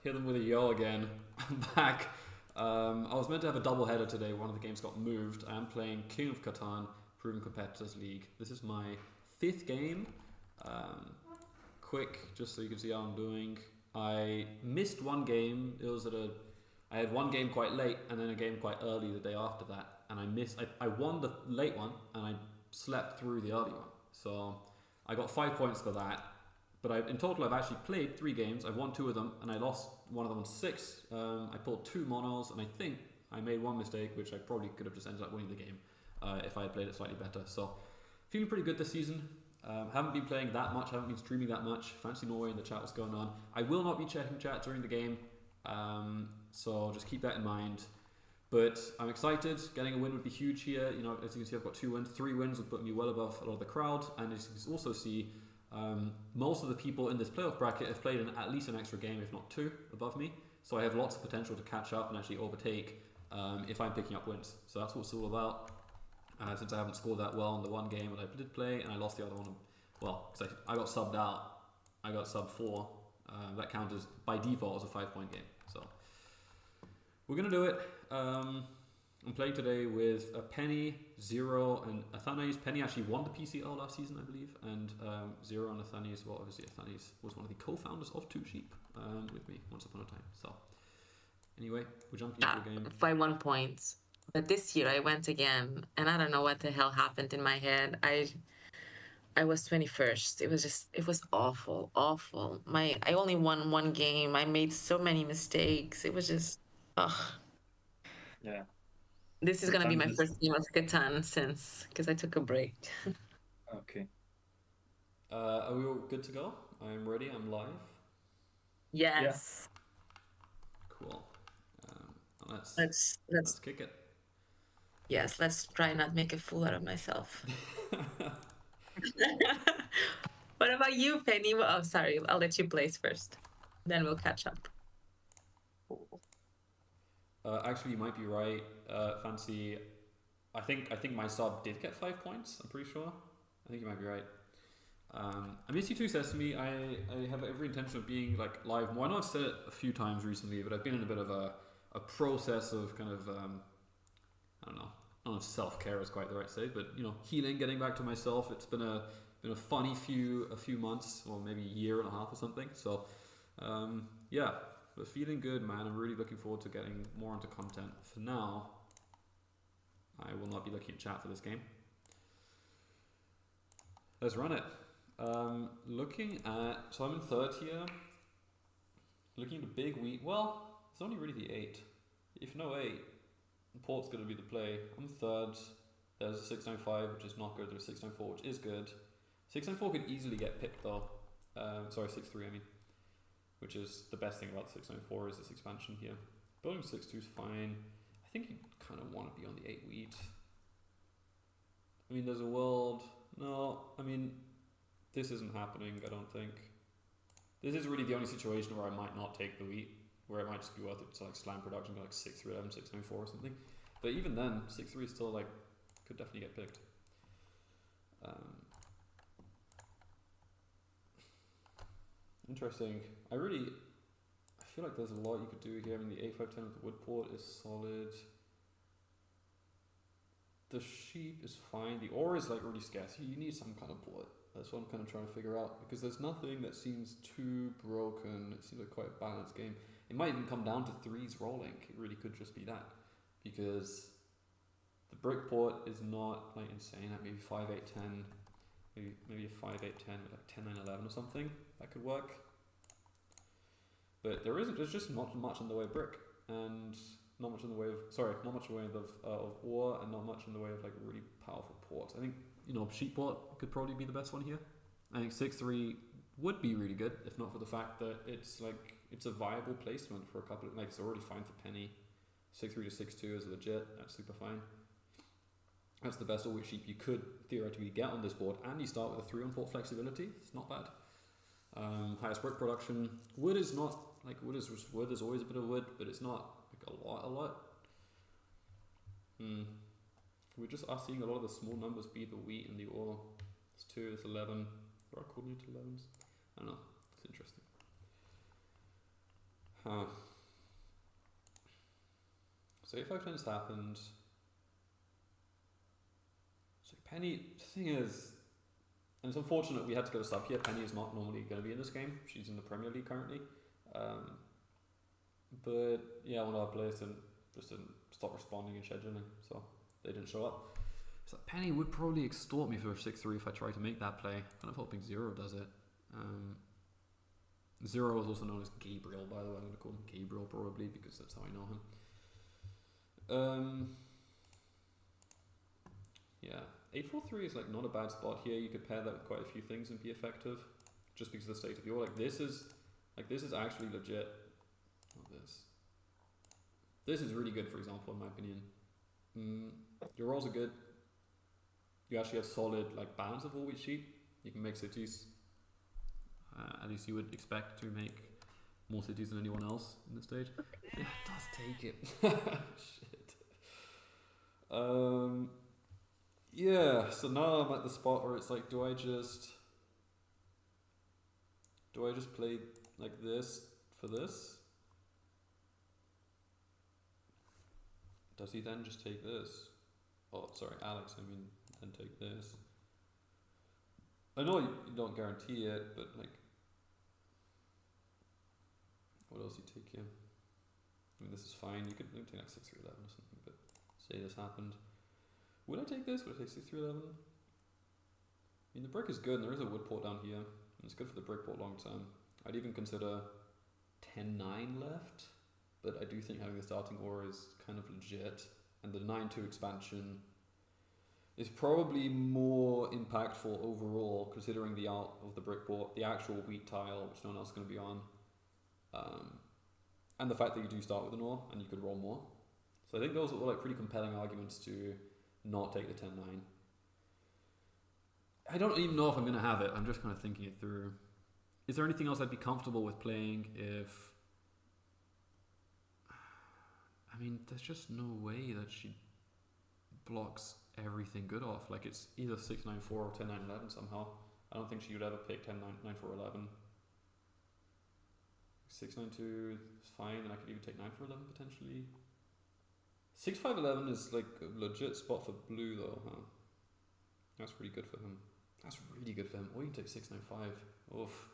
hit them with a yo again. I'm back. I was meant to have a double header today. One of the games got moved. I am playing King of Catan, Proven Competitors League. This is my 5th game. Quick, just so you can see how I'm doing. I missed one game. I had one game quite late and then a game quite early the day after that. And I won the late one and I slept through the early one. So I got 5 points for that. But in total, I've actually played 3 games. I've won 2 of them, and I lost one of them on 6. I pulled 2 monos, and I think I made one mistake, which I probably could have just ended up winning the game if I had played it slightly better. So, feeling pretty good this season. Haven't been playing that much, haven't been streaming that much. Fancy Norway in the chat, what's going on. I will not be checking chat during the game, so just keep that in mind. But I'm excited. Getting a win would be huge here. You know, as you can see, I've got 2 wins. 3 wins would put me well above a lot of the crowd, and as you can also see, most of the people in this playoff bracket have played at least an extra game, if not 2, above me. So I have lots of potential to catch up and actually overtake if I'm picking up wins. So that's what it's all about. Since I haven't scored that well in the one game that I did play, and I lost the other one, well, because I got subbed out. I got sub 4. That counted by default as a 5-point game. So we're going to do it. I'm playing today with a Penny, Zero, and Athanaïs. Penny actually won the PCL last season, I believe, and Zero and Athanaïs, well, obviously Athanaïs was one of the co-founders of Two Sheep with me once upon a time. So, anyway, we're jumping into the game. By 1 point. But this year I went again, and I don't know what the hell happened in my head. I was 21st. It was awful, awful. I only won 1 game. I made so many mistakes. It was just, ugh. Yeah. This is going to be my first game of Catan because I took a break. Okay. Are we all good to go? I'm ready. I'm live. Yes. Yeah. Cool. Let's kick it. Yes, let's try not make a fool out of myself. What about you, Penny? Oh, sorry. I'll let you place first. Then we'll catch up. Actually, you might be right. Fancy, I think my sub did get 5 points. I'm pretty sure. I think you might be right. MSC2 says to me, I have every intention of being like live more. I know I've said it a few times recently, but I've been in a bit of a process of kind of I don't know if self-care is quite the right say, but you know, healing, getting back to myself. It's been a funny few months, or maybe a year and a half or something. So yeah. But feeling good, man. I'm really looking forward to getting more into content. For now, I will not be looking at chat for this game. Let's run it. So I'm in 3rd here. Looking at the big wheat. Well, it's only really the 8. If no 8, Port's going to be the play. I'm 3rd. There's a 695, which is not good. There's a 694, which is good. 694 could easily get picked though. Sorry, 63, I mean. Which is the best thing about 694 is this expansion here. Building 6-2 is fine. I think you kind of want to be on the 8 wheat. I mean, there's a world. No, I mean, this isn't happening, I don't think. This is really the only situation where I might not take the wheat, where it might just be worth it to like slam production, go like 6-3-11, 6-9-4 or something. But even then, 6-3 is still like, could definitely get picked. Interesting. I feel like there's a lot you could do here. I mean, the 8-5-10 with the wood port is solid. The sheep is fine. The ore is like really scarce. You need some kind of port. That's what I'm kind of trying to figure out, because there's nothing that seems too broken. It seems like quite a balanced game. It might even come down to 3s rolling. It really could just be that, because the brick port is not like insane. Like maybe 5-8-10. Maybe a 5-8-10 with like 10-9-11 or something. That could work. But there's just not much in the way of brick, and not much in the way of ore, and not much in the way of like really powerful ports. I think, you know, sheep port could probably be the best one here. I think 6-3 would be really good, if not for the fact that it's a viable placement for a couple of, like, it's already fine for Penny. 6-3 to 6-2 is legit. That's super fine. That's the best all-wheat sheep you could theoretically get on this board, and you start with a 3-on port flexibility. It's not bad. Highest brick production. Wood is not like wood is wood. There's always a bit of wood, but it's not like a lot. We just are seeing a lot of the small numbers be the wheat and the ore. It's 2, it's 11. There are coordinate 11s. I don't know. It's interesting. Huh. So a5 tennis happened. So Penny, the thing is, and it's unfortunate we had to go sub here. Penny is not normally going to be in this game. She's in the Premier League currently. But yeah, one of our players didn't stop responding and scheduling, so they didn't show up. So Penny would probably extort me for a 6-3 if I tried to make that play. Kind of hoping Zero does it. Zero is also known as Gabriel, by the way. I'm going to call him Gabriel probably because that's how I know him. Yeah, 8-4-3 is like not a bad spot here. You could pair that with quite a few things and be effective, just because of the state of your this is actually legit. Not this. This is really good, for example, in my opinion. Your rolls are good. You actually have solid like balance of all wheat sheep. You can make cities. At least you would expect to make more cities than anyone else in this stage. Yeah, it does take it. Shit. Yeah, so now I'm at the spot where it's like, do I just play like this for this? Does he then just take this? Oh, sorry, Alex, I mean, then take this. I know you don't guarantee it, but like, what else you take here? I mean, this is fine. You could take like 6-3-11 or something, but say this happened. Would I take this? Would I take 6-3-11? I mean, the brick is good, and there is a wood port down here, and it's good for the brick port long term. I'd even consider 10-9 left, but I do think having the starting ore is kind of legit, and the 9-2 expansion is probably more impactful overall, considering the out of the brick port, the actual wheat tile, which no one else is going to be on, and the fact that you do start with an ore, and you could roll more. So I think those are like pretty compelling arguments to not take the 10-9. I don't even know if I'm going to have it. I'm just kind of thinking it through. Is there anything else I'd be comfortable with playing if... I mean, there's just no way that she blocks everything good off. Like, it's either 6-9-4 or 10-9-11 somehow. I don't think she would ever pick 10-9-4-11. 6-9-2 is fine, and I could even take 9-4-11 potentially. 6-5-11 is like a legit spot for blue though, huh? That's really good for him. That's really good for him. Or you can take 6-9-5. Oof.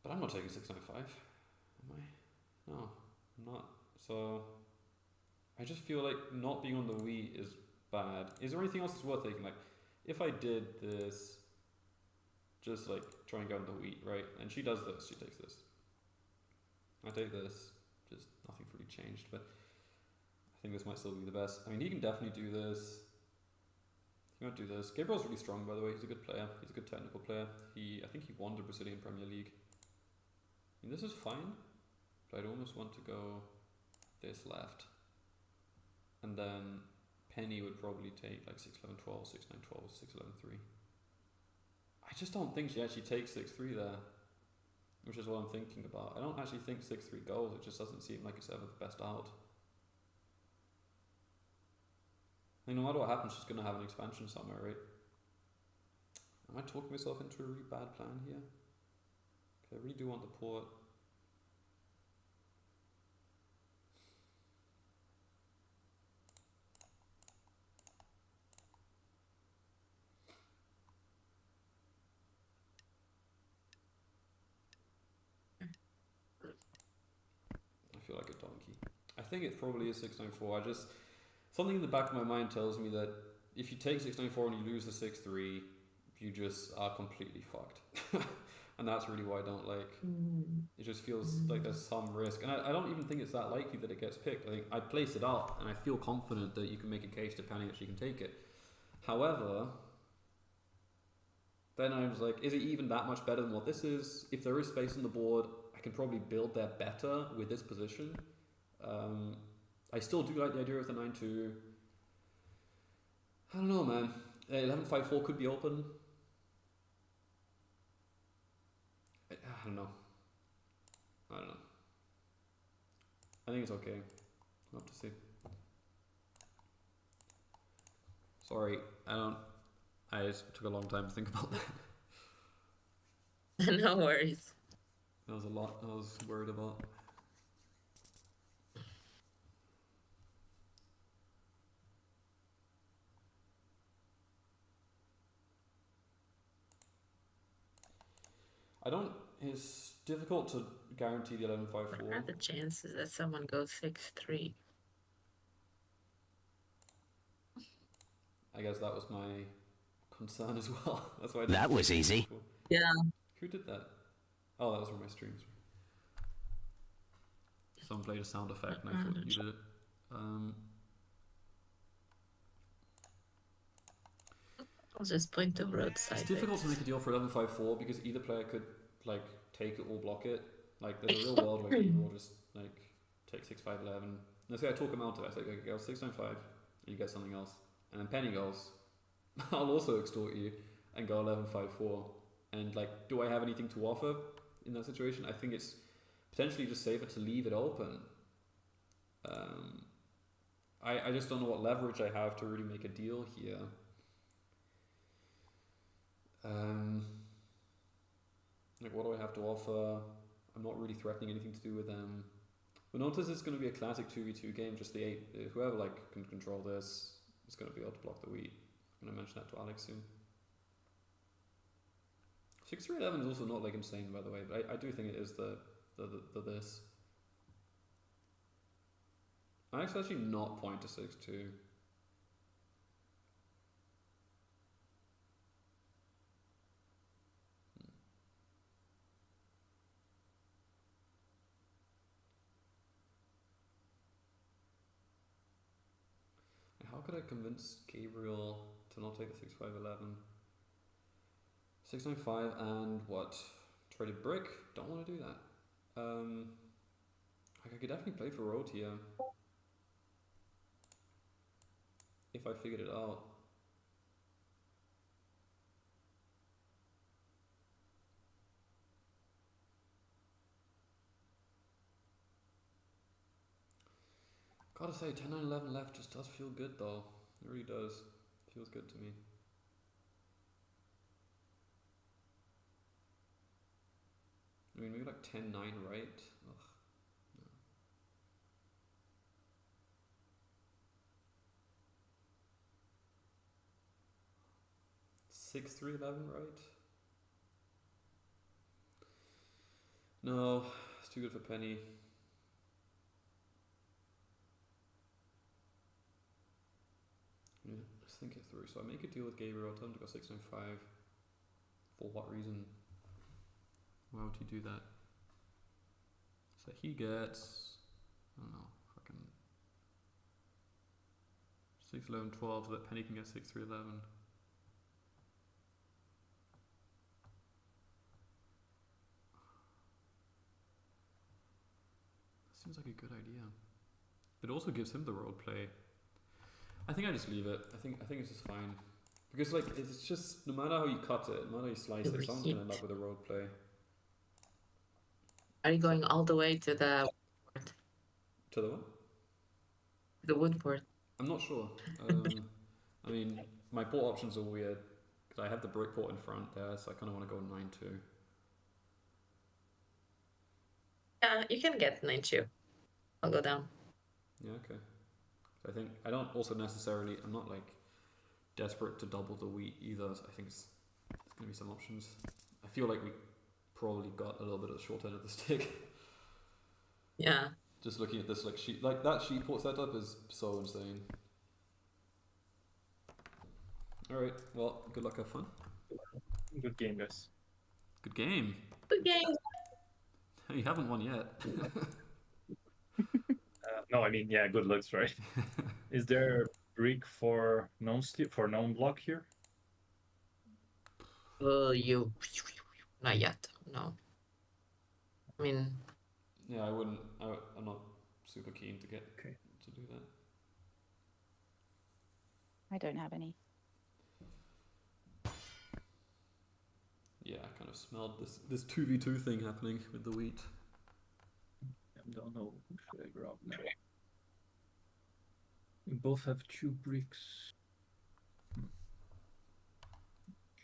But I'm not taking 6-9-5. Am I? No, I'm not. So I just feel like not being on the wheat is bad. Is there anything else that's worth taking? Like, if I did this, just like try and go on the wheat, right? And she does this, she takes this. I take this, just nothing really changed, but I think this might still be the best. I mean, he can definitely do this. He might do this. Gabriel's really strong, by the way. He's a good player. He's a good technical player. I think he won the Brazilian Premier League. I mean, this is fine, but I'd almost want to go this left. And then Penny would probably take like 6-11-12, 6-9-12, 6-11-3. I just don't think she actually takes 6-3 there, which is what I'm thinking about. I don't actually think 6-3 goes. It just doesn't seem like it's ever the best out. I mean, no matter what happens, she's going to have an expansion somewhere, right? Am I talking myself into a really bad plan here? Okay, I really do want the port. I feel like a donkey. I think it probably is 6-9-4. Something in the back of my mind tells me that if you take 6-9-4 and you lose the 6-3, you just are completely fucked. And that's really why I don't like. It just feels like there's some risk. And I don't even think it's that likely that it gets picked. I think I place it up and I feel confident that you can make a case depending that she can take it. However, then I was like, is it even that much better than what this is? If there is space on the board, I can probably build there better with this position. I still do like the idea of the 9-2. I don't know, man. 11-5-4 could be open. I don't know. I think it's okay. We'll have to see. Sorry, I just took a long time to think about that. No worries. That was a lot I was worried about. I don't. It's difficult to guarantee the 11-5-4. What are the chances that someone goes 6-3? I guess that was my concern as well. That's why. That was easy. Yeah. Who did that? Oh, that was from my streams. Someone played a sound effect, and I thought you did it. I'll just point to roadside. It's difficult to make a deal for 11-5-4 because either player could like take it or block it. Like there's a real world where Gabriel will just like take 6-5-11. Let's say I talk him out of it. I say, okay, go 6-9-5, and you get something else. And then Penny goes, I'll also extort you and go 11-5-4. And like, do I have anything to offer in that situation? I think it's potentially just safer to leave it open. I just don't know what leverage I have to really make a deal here. Like, what do I have to offer? I'm not really threatening anything to do with them. But notice it's going to be a classic 2v2 game. Just the 8, whoever like can control this is going to be able to block the wheat. I'm going to mention that to Alex soon. 6-3-11 is also not like insane, by the way, but I do think it is the this. I actually not point to 6-2. How could I convince Gabriel to not take the 6-5-11? 6-9-5 and what? Traded brick? Don't want to do that. Like I could definitely play for road here. If I figured it out. Gotta say, 10-9-11 left just does feel good though. It really does. Feels good to me. I mean, maybe like 10-9 right? Ugh, no. 6-3-11 right? No, it's too good for Penny. Yeah, let's think it through. So I make a deal with Gabriel, tell him to go 6-9-5. For what reason? Why would he do that? So he gets, I don't know, fucking 6-11-12 so that Penny can get 6-3-11. Seems like a good idea. But it also gives him the road play. I think I just leave it. I think it's just fine. Because like it's just no matter how you cut it, no matter how you slice it, someone's gonna end up with a road play. Are you going all the way to the To the what? the wood port? I'm not sure. I mean, my port options are weird because I have the brick port in front there, so I kind of want to go 9-2. Yeah, you can get 9-2. I'll go down. Yeah, okay. So I think I don't also necessarily. I'm not like desperate to double the wheat either. So I think there's gonna be some options. I feel like we probably got a little bit of the short end of the stick. Yeah. Just looking at this like sheet, like that sheet port setup is so insane. All right. Well, good luck. Have fun. Good game, guys. Good game. Good game. You haven't won yet. No, I mean, yeah, good looks, right? Is there brick for non block here? You not yet. No. I mean, Yeah, I wouldn't. I'm not super keen to get to do that. I don't have any. Yeah, I kind of smelled this 2v2 thing happening with the wheat. I don't know. Who should I grab now? We both have 2 bricks.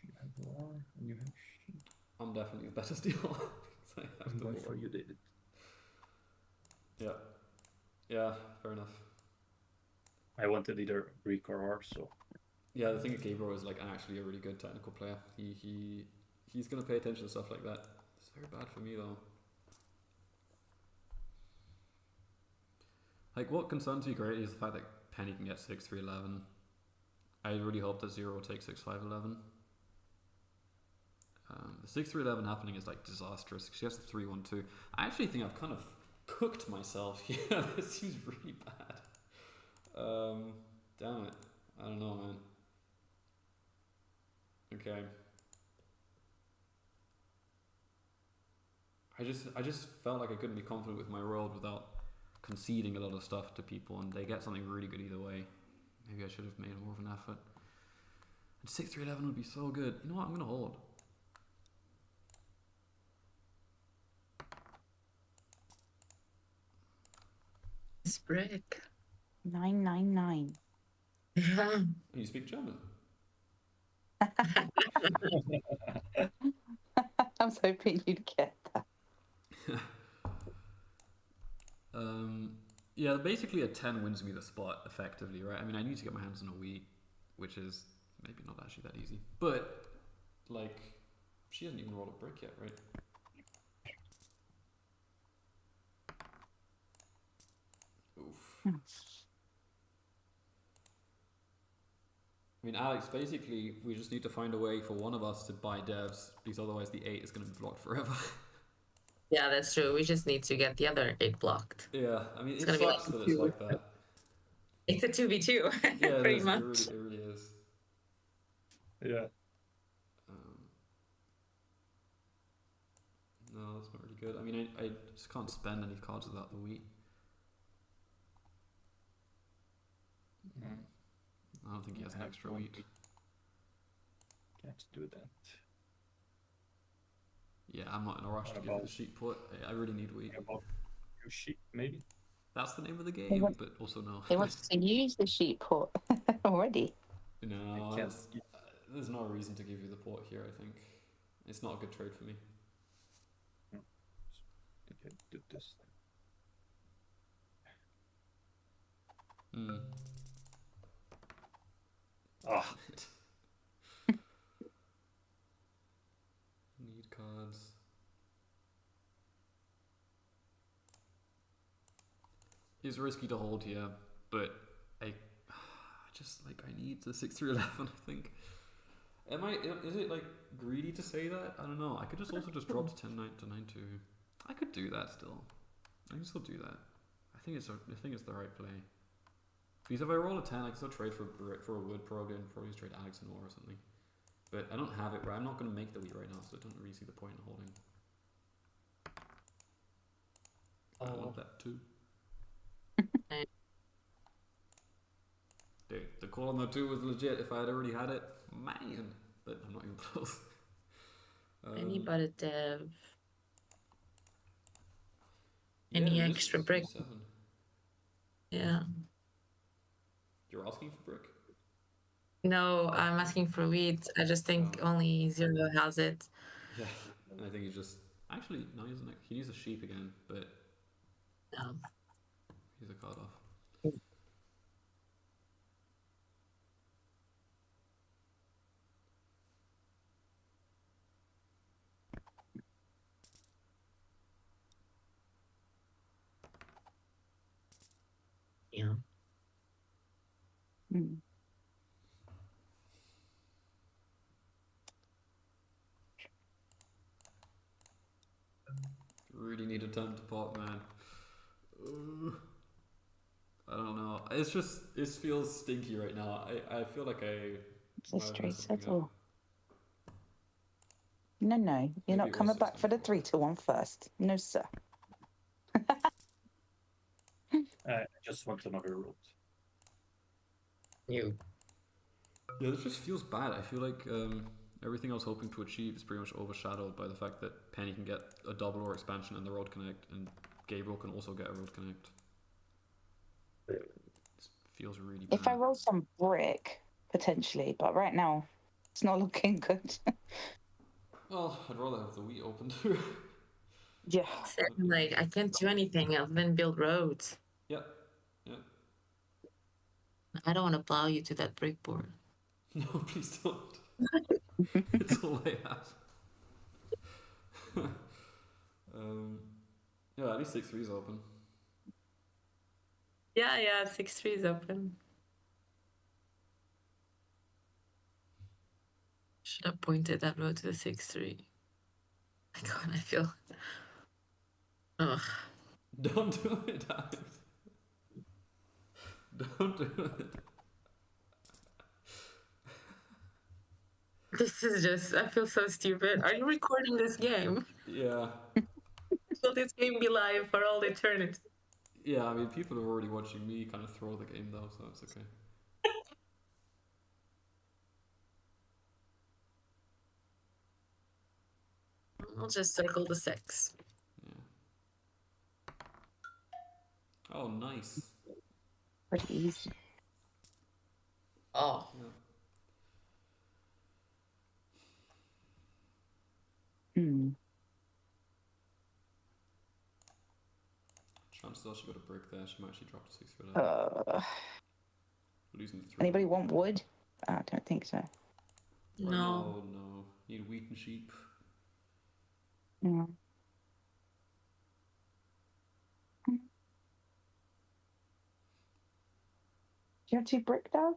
You have war and you have sheep. I'm definitely the better steal. I have to Before hold. you did it. Yeah. Yeah, fair enough. I wanted either Greek or horse, so Yeah, the thing with Gabriel is like actually a really good technical player. He's gonna pay attention to stuff like that. It's very bad for me though. Like what concerns me greatly is the fact that Penny can get 6-3-11. I really hope that Zero will take 6-5-11. The 6-3-11 happening is like disastrous. She has the 3-1-2. I actually think I've kind of cooked myself. Yeah, this seems really bad. Damn it. I don't know, man. Okay. I just felt like I couldn't be confident with my roll without conceding a lot of stuff to people, and they get something really good either way. Maybe I should have made more of an effort. And 6-3-11 would be so good. You know what? I'm gonna hold. It's brick. 999. Yeah. And you speak German. I was hoping you'd get that. Yeah, basically a 10 wins me the spot effectively, right? I mean, I need to get my hands on a wheat, which is maybe not actually that easy. But, like, she hasn't even rolled a brick yet, right? Oof. I mean, Alex, basically, we just need to find a way for one of us to buy devs, because otherwise the 8 is going to be blocked forever. Yeah, that's true. We just need to get the other 8 blocked. Yeah, I mean, It's it gonna be sucks like that it's 2. like that. It's a 2v2, Yeah, it pretty is. much. It really is. yeah. No, that's not really good. I mean, I just can't spend any cards without the wheat. I don't think he has an extra wheat. Can't do that. Yeah, I'm not in a rush to What give you the about- sheep put. I really need wheat. About your sheep, maybe? That's the name of the game, wants- but also no. They want to use the sheep port already. No, I can't. there's no reason to give you the port here, I think. It's not a good trade for me. Okay, do this. Hmm. Ah, Need cards. It's risky to hold here, but I just like I need the 6-3-11. I think. Is it like greedy to say that? I don't know. I could just also just drop to 10-9 to 9-2. I could do that still. I can still do that. I think it's the right play. Because if I roll a 10, I can still trade for a wood probably, and probably just trade Alex and ore or something. But I don't have it. I'm not going to make the wheat right now, so I don't really see the point in holding. I want that too. Dude, the call on the 2 was legit. If I had already had it, man. But I'm not even close. Any but a dev. Yeah, Any there is extra brick? 7. Yeah. You're asking for brick? No, I'm asking for wheat. I just think only Zero has it. Yeah. And I think he's just actually no, he doesn't. He needs a sheep again, but No. he's a card off. Yeah. Mm. Really need a time to pot, man. I don't know. It's just it feels stinky right now. I feel like It's a might have straight messed something settle. up. No, you're Maybe not it coming was back for the 694. 3-1 first. No, sir. I just want another route. You. Yeah, this just feels bad. I feel like everything I was hoping to achieve is pretty much overshadowed by the fact that Penny can get a double or expansion and the road connect, and Gabriel can also get a road connect. It feels really bad. If I roll some brick, potentially, but right now, it's not looking good. Well, I'd rather have the wheat open too. Yeah. Said, like, I can't do anything other than build roads. Yep. Yep. I don't want to plow you to that brick board. No, please don't. It's all I have. Yeah, at least 6-3 is open. Yeah, 6-3 is open. Should have pointed that road to the 6-3. My God, I feel. Ugh. Don't do it, Alex. Don't do it. This is just. I feel so stupid. Are you recording this game? Yeah. Will this game be live for all eternity? Yeah, I mean, people are already watching me kind of throw the game though, so it's okay. I'll just circle the 6. Yeah. Oh, nice. Pretty easy. Oh. Yeah. Hmm. Chances she got a brick there. She might actually drop to 6 for that. Losing to 3. Anybody want wood? I don't think so. Right No. now, no. Need wheat and sheep. Yeah. Do you have 2 brick, Dav?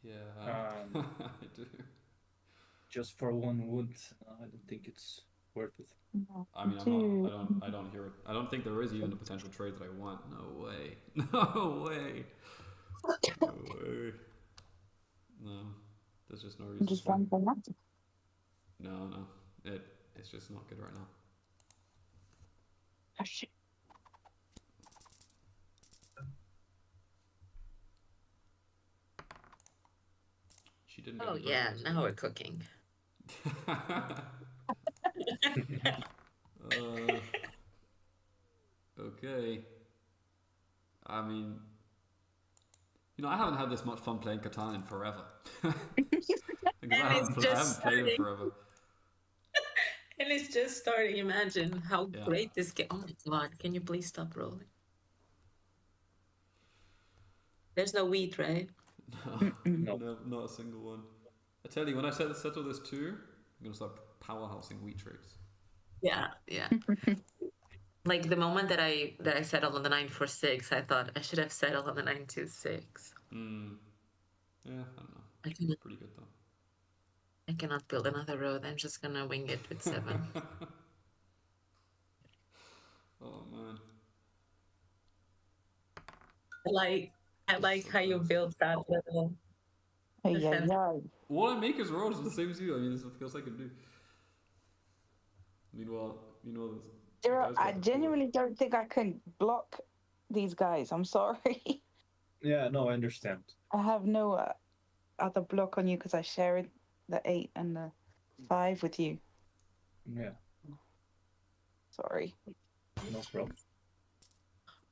Yeah, Um, I do. Just for 1 wood, I don't think it's worth it. No. I mean, I don't hear it. I don't think there is even a potential trade that I want. No way. No way. No way. No, there's just no reason. Just to. run for that. No. It's just not good right now. Oh, shit. She didn't. Oh yeah, now we're cooking. Okay. I mean, I haven't had this much fun playing Catan in forever. Because I haven't played it forever. And it's just starting. Imagine how great this game. Oh my God! Can you please stop rolling? There's no wheat, right? No, not a single one. I tell you, when I settle this too, I'm gonna start powerhousing wheat trades. Yeah. Like the moment that I settled on the 9-4-6, I thought I should have settled on the 9-2-6. Yeah, I don't know. It's pretty good though. I cannot build another road. I'm just gonna wing it with 7. Oh man. I like how you built that little. Yeah. All I make is roads the same as you. I mean, this is what else I can do. Meanwhile, I genuinely don't think I can block these guys. I'm sorry. Yeah, no, I understand. I have no other block on you because I share the 8 and the 5 with you. Yeah. Sorry. No problem.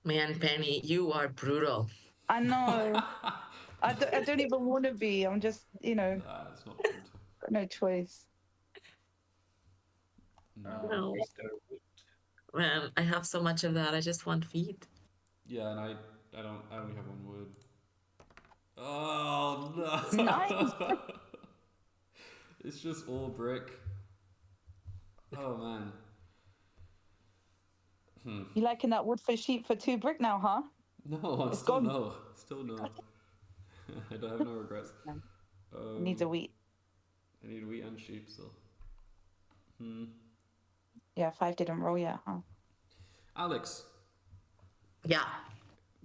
Man, Penny, you are brutal. I know. I don't even want to be. I'm just, it's not good. got no choice. No. Is there wood? Man, I have so much of that. I just want feet. Yeah, and I only have 1 wood. Oh no! Nice. It's just all brick. Oh man. You liking that wood for sheep for 2 brick now, huh? No, It's still gone. no. Still no. I don't have no regrets. Needs a wheat. I need wheat and sheep still. Yeah, 5 didn't roll yet, huh? Alex, Yeah.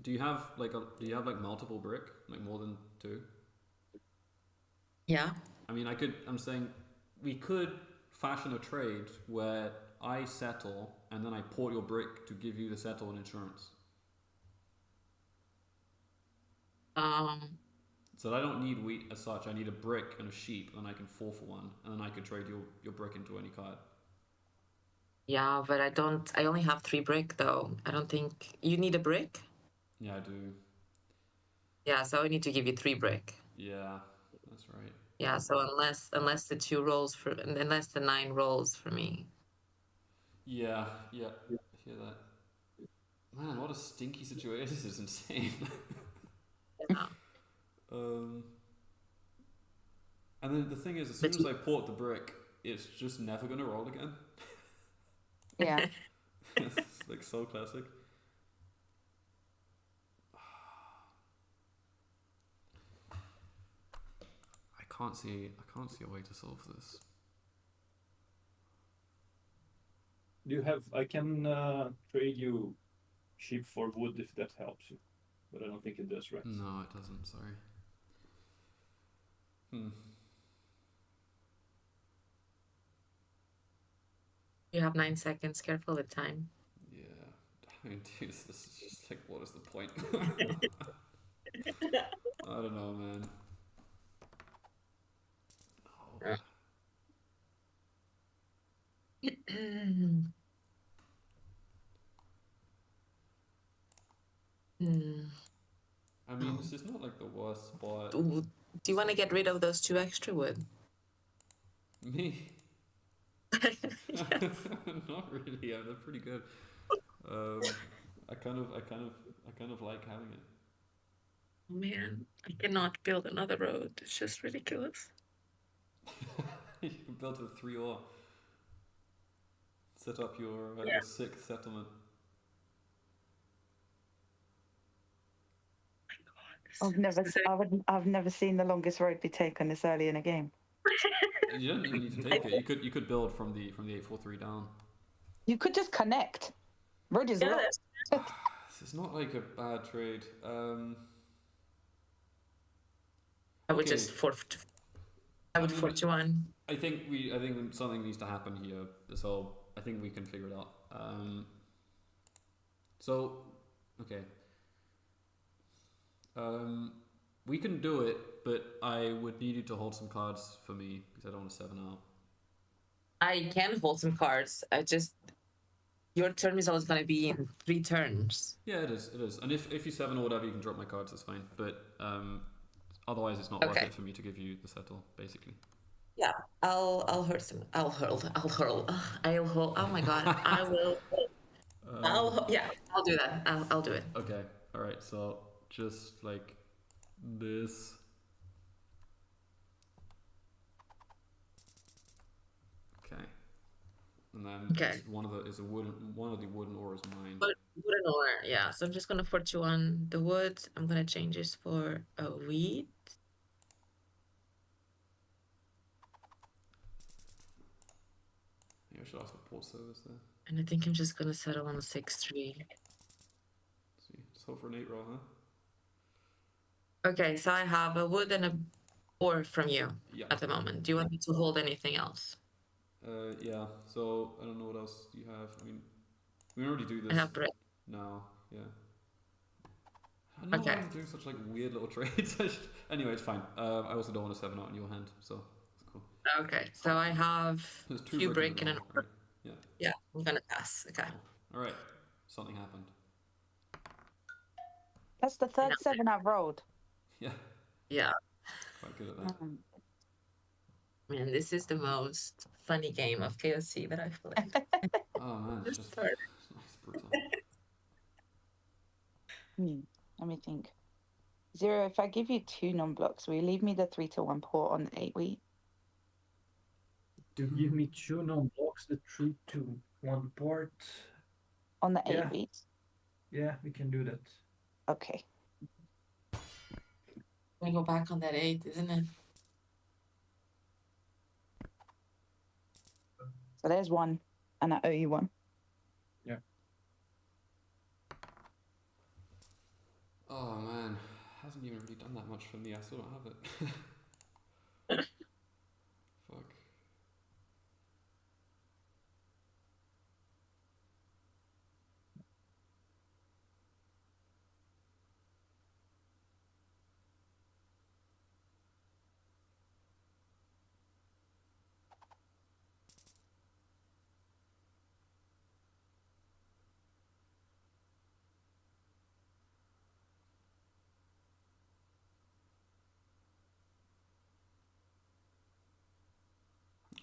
do you have like multiple brick, like more than 2? Yeah. I mean, I'm saying we could fashion a trade where I settle and then I port your brick to give you the settle and insurance. So I don't need wheat as such. I need a brick and a sheep, and I can 4 for 1, and then I could trade your brick into any card. Yeah, but I only have 3 brick though. I don't think you need a brick. Yeah, I do. Yeah, so I need to give you 3 brick. Yeah, that's right. Yeah, so unless the 2 rolls unless the 9 rolls for me. Yeah, yeah, I hear that. Man, what a stinky situation. This is insane. Yeah. um, and then the thing is, as soon But as I port the brick, it's just never gonna roll again. Yeah. It's like so classic. I can't see a way to solve this. Do you have? I can trade you sheep for wood if that helps you, but I don't think it does, right? No, it doesn't. Sorry. Hmm. you have 9 seconds. Careful with time. Yeah. I mean, dude, this is just like, what is the point? I don't know, man. Oh. Hmm. I mean, this is not like the worst spot. Do you want to get rid of those 2 extra wood? Me? Yes. Not really. Yeah, they're pretty good. I kind of like having it. Oh man, I cannot build another road. It's just ridiculous. You can build a 3 ore. Set up your Yeah. 6th settlement. I've never seen the longest road be taken this early in a game. You don't even need to take it. You could build from the 843 down. You could just connect. Road is Yeah, locked. This is not like a bad trade. I would Okay. just fort. I would I mean, 41. I think something needs to happen here. So I think we can figure it out. So okay. We can do it, but I would need you to hold some cards for me because I don't want to 7 out. I can hold some cards. Your turn is always going to be in 3 turns. Yeah, it is. It is. And if you 7 or whatever, you can drop my cards. That's fine. But otherwise, it's not worth Okay. it for me to give you the settle, basically. Yeah, I'll hurt some. I'll hurl. I'll hurl. Oh my god, I will. I'll do that. I'll do it. Okay. All right. So just like this. Okay. And then Okay. one of the wooden ore is mine. But wooden ore, yeah. So I'm just gonna 41 the wood. I'm gonna change this for a wheat. Maybe I should ask for port service there. And I think I'm just gonna settle on a 6-3. Let's see, just hope for an 8 roll, huh? Okay, so I have a wood and a ore from you Yeah. at the moment. Do you want me to hold anything else? Yeah. So I don't know what else you have. I mean, we already do this. I have bread. now. Yeah. I don't know why I'm doing such like weird little trades. Anyway, it's fine. I also don't want to 7 out in your hand, so it's cool. Okay, so I have There's 2 few brick brick and an roll, ore. right? Yeah. Yeah, I'm gonna pass. Okay. All right. Something happened. That's the third 7 I've rolled. Yeah. Yeah. Quite good at that. Man, this is the most funny game of KOC that I've played. Oh man, it's just Sorry. it's brutal. Let me think. Zero, if I give you 2 non-blocks, will you leave me the 3-1 port on the 8 wheat? To give me 2 non-blocks, the 3-1 port. On the 8 Yeah. wheat? Yeah, we can do that. Okay. We go back on that 8, isn't it? So there's 1, and I owe you 1. Oh man, hasn't even really done that much for me. I still don't have it. Fuck.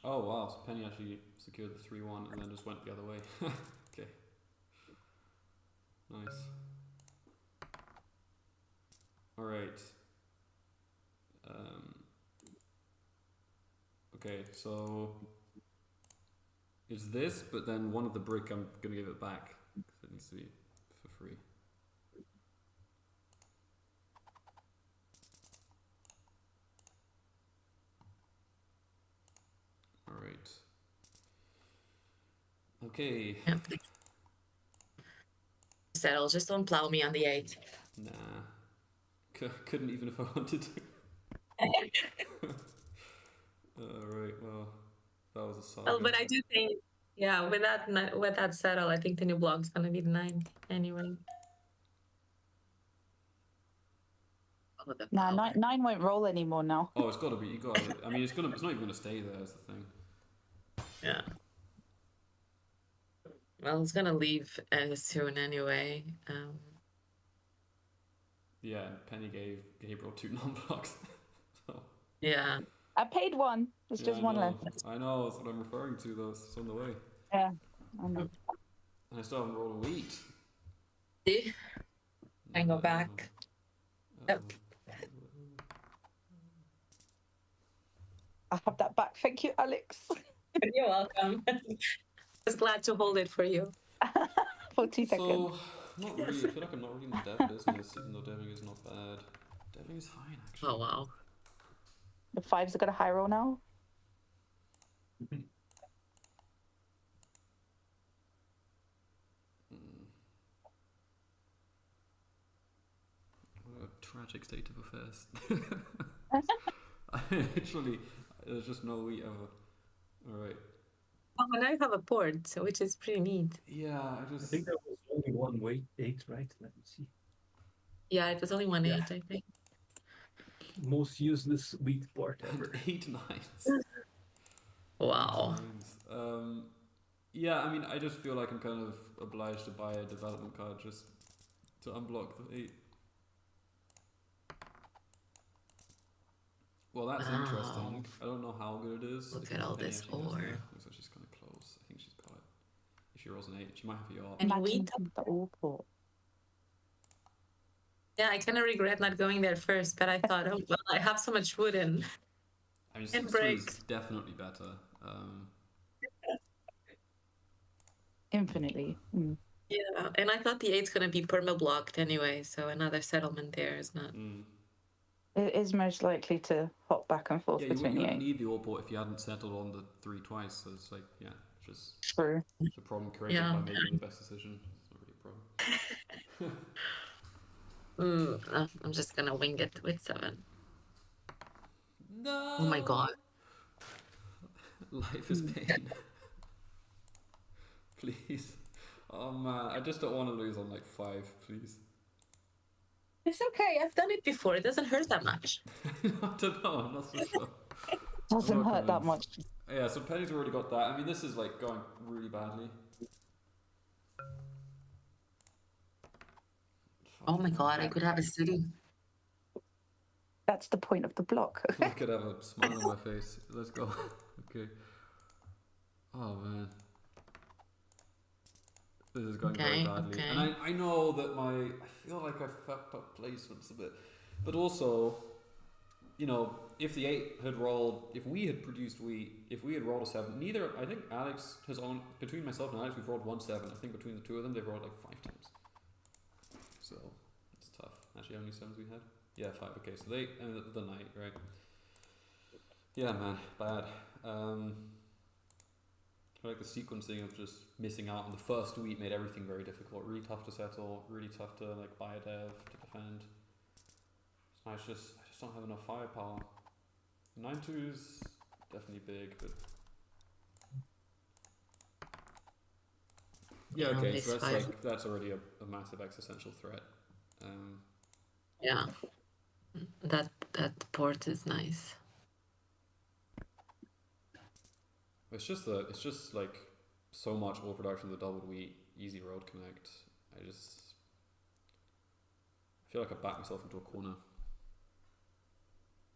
Oh wow, so Penny actually secured the 3-1 and then just went the other way. Okay. Nice. Alright. Okay, so it's this, but then one of the brick I'm gonna give it back because it needs to be for free. Alright. Okay. Yeah. Settle. Just don't plow me on the 8. Nah. Couldn't even if I wanted to. Alright, well, that was a saga. Well, but I do think, yeah, with that settle, I think the new block's gonna be the 9 anyway. Oh, the Nah, power. 9 won't roll anymore now. Oh, it's gotta be. You gotta. I mean, it's not even gonna stay there. Is the thing. Yeah. Well, it's gonna leave soon anyway. Yeah, and Penny gave Gabriel 2 non-blocks. So. Yeah. I paid 1. There's just I 1 know. left. I know. That's what I'm referring to. Though it's on the way. Yeah, I know. And I still haven't rolled a wheat. See? I go back. Yep. I have that back. Thank you, Alex. You're welcome. I was glad to hold it for you. For 2 seconds. So, not really. I feel like I'm not really in the dev business, even though deving is not bad. Deving is fine, actually. Oh, wow. The 5s have got a high roll now. What a tragic state of affairs. Literally, there's just no wheat ever. Alright. Oh, now you have a port, so which is pretty neat. Yeah, I think there was only one weight 8, right? Let me see. Yeah, it was only 1 8, I think. Most useless wheat part ever. 8 9s. Wow. 8 9s. Yeah, I mean, I just feel like I'm kind of obliged to buy a development card just to unblock the 8. Well, that's Wow. interesting. I don't know how good it is. Look If at all Penny this actually gets ore. there. Looks like she's kind of close. I think she's got it. If she rolls an 8, she might have a yacht. And Imagine wheat? the all port. Yeah, I kind of regret not going there first, but I thought, oh, well, I have so much wood in. I mean, And 6-2 is breaks. definitely better. Infinitely. Mm. Yeah, and I thought the 8's gonna be perma-blocked anyway, so another settlement there is not. It is most likely to hop back and forth Yeah, you between wouldn't you. need the all port if you hadn't settled on the 3 twice. So it's like, yeah, just True. it's a problem created Yeah. by making the best decision. It's not really a problem. I'm just gonna wing it with 7. No. Oh my god. Life is pain. Please. Oh man, I just don't want to lose on like 5, please. It's okay, I've done it before. It doesn't hurt that much. I don't know, I'm not so sure. Doesn't I'm not hurt that convinced. much. Yeah, so Penny's already got that. I mean, this is like going really badly. Oh my god, I could have a city. That's the point of the block. I could have a smile on my face. Let's go. Okay. Oh man. This is going very Okay, badly. okay. And I know that I feel like I fucked up placements a bit. But also, you know, if the 8 had rolled, if we had produced wheat, if we had rolled a 7, I think Alex has owned, between myself and Alex, we've rolled 1 7. I think between the two of them, they've rolled like 5 times. So, it's tough. Actually, how many 7s we had? Yeah, 5. Okay, so they, and the night, right? Yeah, man, bad. I feel like the sequencing of just missing out on the first wheat made everything very difficult. Really tough to settle, really tough to like buy a dev, to defend. So I just don't have enough firepower. 9-2 is definitely big, but yeah, Yeah, okay, this so that's 5. like that's already a massive existential threat. Yeah. That port is nice. It's just like so much ore production with the doubled wheat, easy road connect. I feel like I backed myself into a corner.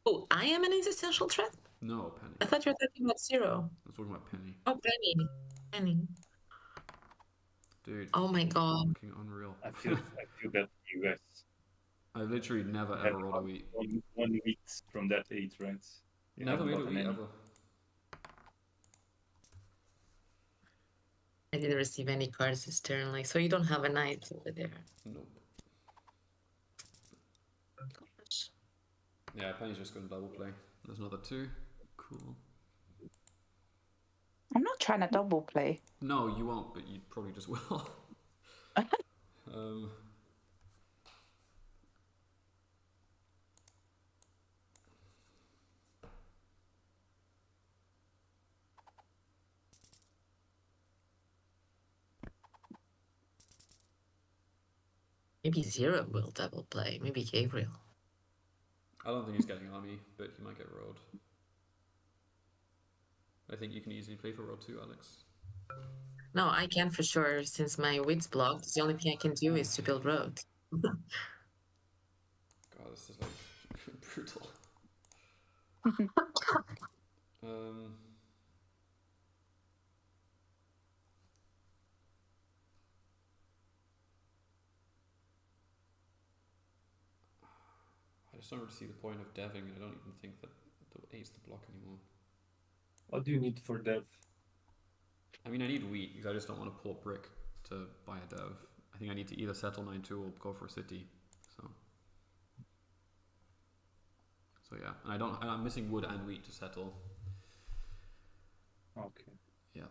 Oh, I am an existential threat? No, Penny. I thought you were talking about zero. I was talking about Penny. Oh, Penny. Penny. Dude. Oh my god. Fucking unreal. I feel bad for you guys. I've literally never You ever have rolled a wheat. 1 week from that 8, right? You Never haven't made a gotten wheat any. ever. I didn't receive any cards this turn. Like, so you don't have a knight over there. Nope. Gosh. Yeah, Penny's just gonna double play. There's another 2. Cool. I'm not trying to double play. No, you won't, but you probably just will. Maybe zero will double play. Maybe Gabriel. I don't think he's getting army, but he might get rolled. I think you can easily play for roll 2, Alex. No, I can for sure. Since my wit's blocked, the only thing I can do is to build road. God, this is like brutal. I just don't really see the point of deving. I don't even think that the 8's the block anymore. What do you need for dev? I mean, I need wheat because I just don't want to port brick to buy a dev. I think I need to either settle 9-2 or go for a city. So yeah, and I'm missing wood and wheat to settle. Okay. Yep.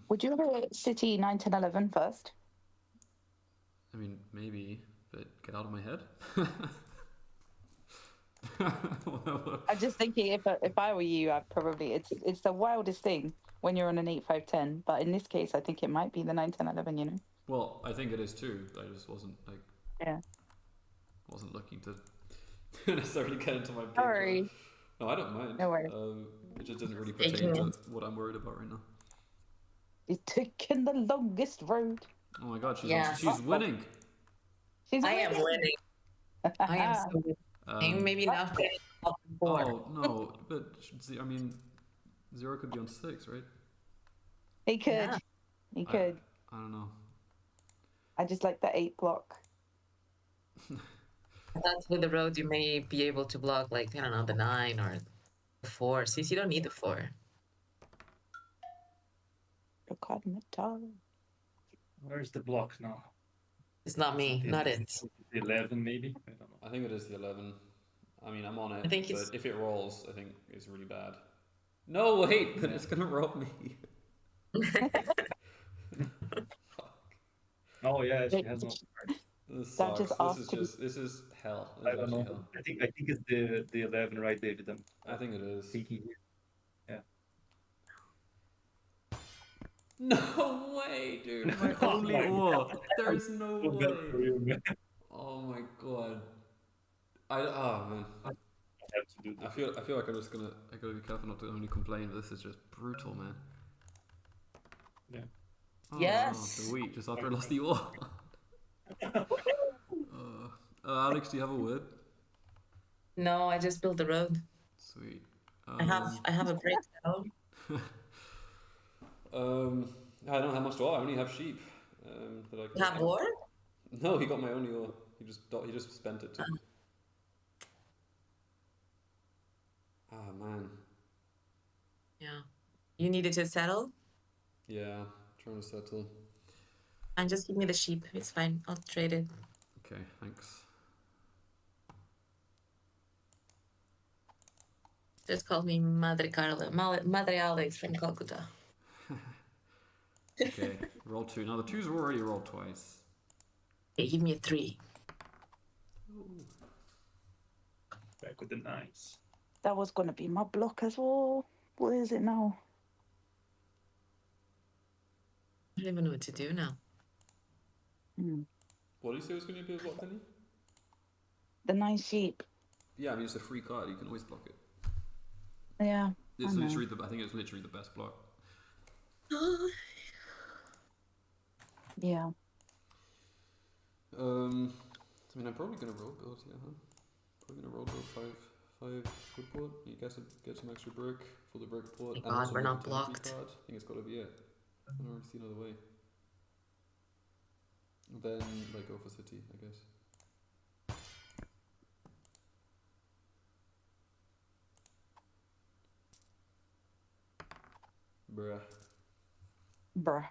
Would you have a city 9, 10, 11 first? I mean, maybe, but get out of my head. I'm just thinking if I were you, I'd probably it's the wildest thing when you're on an 8, 5, 10. But in this case, I think it might be the 9, 10, 11. You know. Well, I think it is too. I just wasn't like. Yeah. Wasn't looking to necessarily get into my game. Sorry. No, I don't mind. No worries. It just doesn't really pertain to what I'm worried about right now. He's taking the longest road. Oh my god, she's Yeah. she's winning. I am winning. I am so winning. Maybe not getting up to 4. Oh no, but I mean, 0 could be on 6, right? He could. Yeah. He could. I don't know. I just like the 8 block. That's with the road you may be able to block, like, I don't know, the 9 or the 4. Since you don't need the 4. Look on the top. Where's the block now? It's not me, not it. 11 maybe? I don't know. I think it is the 11. I mean, I'm on it, I think but it's... if it rolls, I think it's really bad. No, wait, then it's gonna roll me. Oh yeah, she has no. This That sucks. just This is hell. This I is don't know. actually hell. I think it's the 11, right, David? I think it is. Yeah. No way, dude. My Oh only my ore. There is no So bad for way. you, man. Oh my god. Oh man. I have to do I feel like I gotta be careful not to only complain. This is just brutal, man. Yeah. Oh, Yes. the wheat just after I lost the ore. Alex, do you have a word? No, I just built the road. Sweet. I have a breakdown. I don't have much to ore. I only have sheep. That I You have war? No, he got my only ore. He just spent it too. Ah man. Yeah. You needed to settle? Yeah, trying to settle. And just give me the sheep. It's fine. I'll trade it. Okay, thanks. Just call me Madre Carla. Madre Alex from Calcutta. Okay, roll 2. Now the 2s were already rolled twice. Okay, give me a 3. back with the 9s. That was going to be my block as well. What is it now? I don't even know what to do now. What did you say was going to be a block, Penny? The 9 sheep. Yeah, I mean it's a free card. You can always block it. Yeah. It's I know. literally I think it's literally the best block. Yeah. I mean I'm probably gonna roll build, yeah. Huh? Probably gonna roll build 5 wood port. You guys get some extra brick for the brick port. My And God, also we're make a not temporary blocked. card. I think it's gotta be it. I don't really see another way. Then like go for city, I guess. Bruh. Bruh.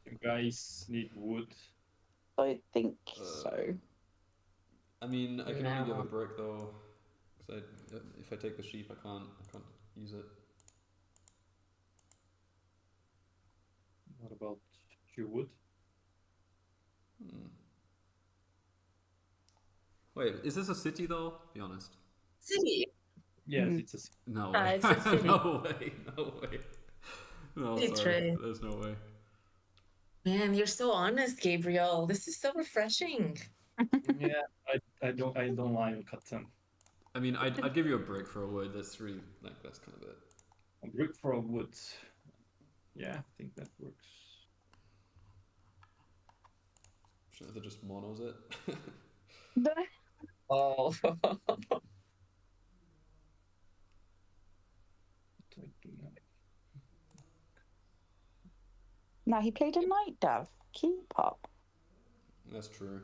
You guys need wood. I think so. I mean, I can only give a No. brick though, because if I take the sheep, I can't use it. What about your wood? Hmm. Wait, is this a city though? Be honest. City. Yes, Mm. it's a No Ah, way. it's a city. No way. No way. No, City sorry. trade. There's no way. Man, you're so honest, Gabriel. This is so refreshing. yeah. I don't lie on Catan. I mean, I'd give you a brick for a wood. That's really like that's kind of it. A brick for a wood. Yeah, I think that works. Should have just monos it. Oh. Now he played a night Dav. Keep up. That's true.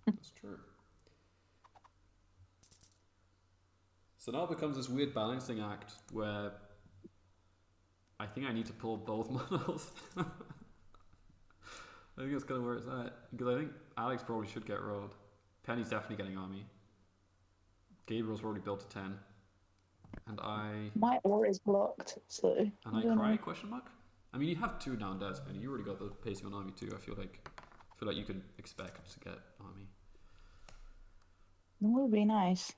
That's true. So now it becomes this weird balancing act where I think I need to pull both models. I think that's kind of where it's at. Because I think Alex probably should get rolled. Penny's definitely getting army. Gabriel's already built a 10. And My ore is blocked, so. And I don't cry? know. Question mark. I mean, you have 2 down deaths, Penny. You already got the pacing on army too. I feel like you could expect to get army. It would be nice.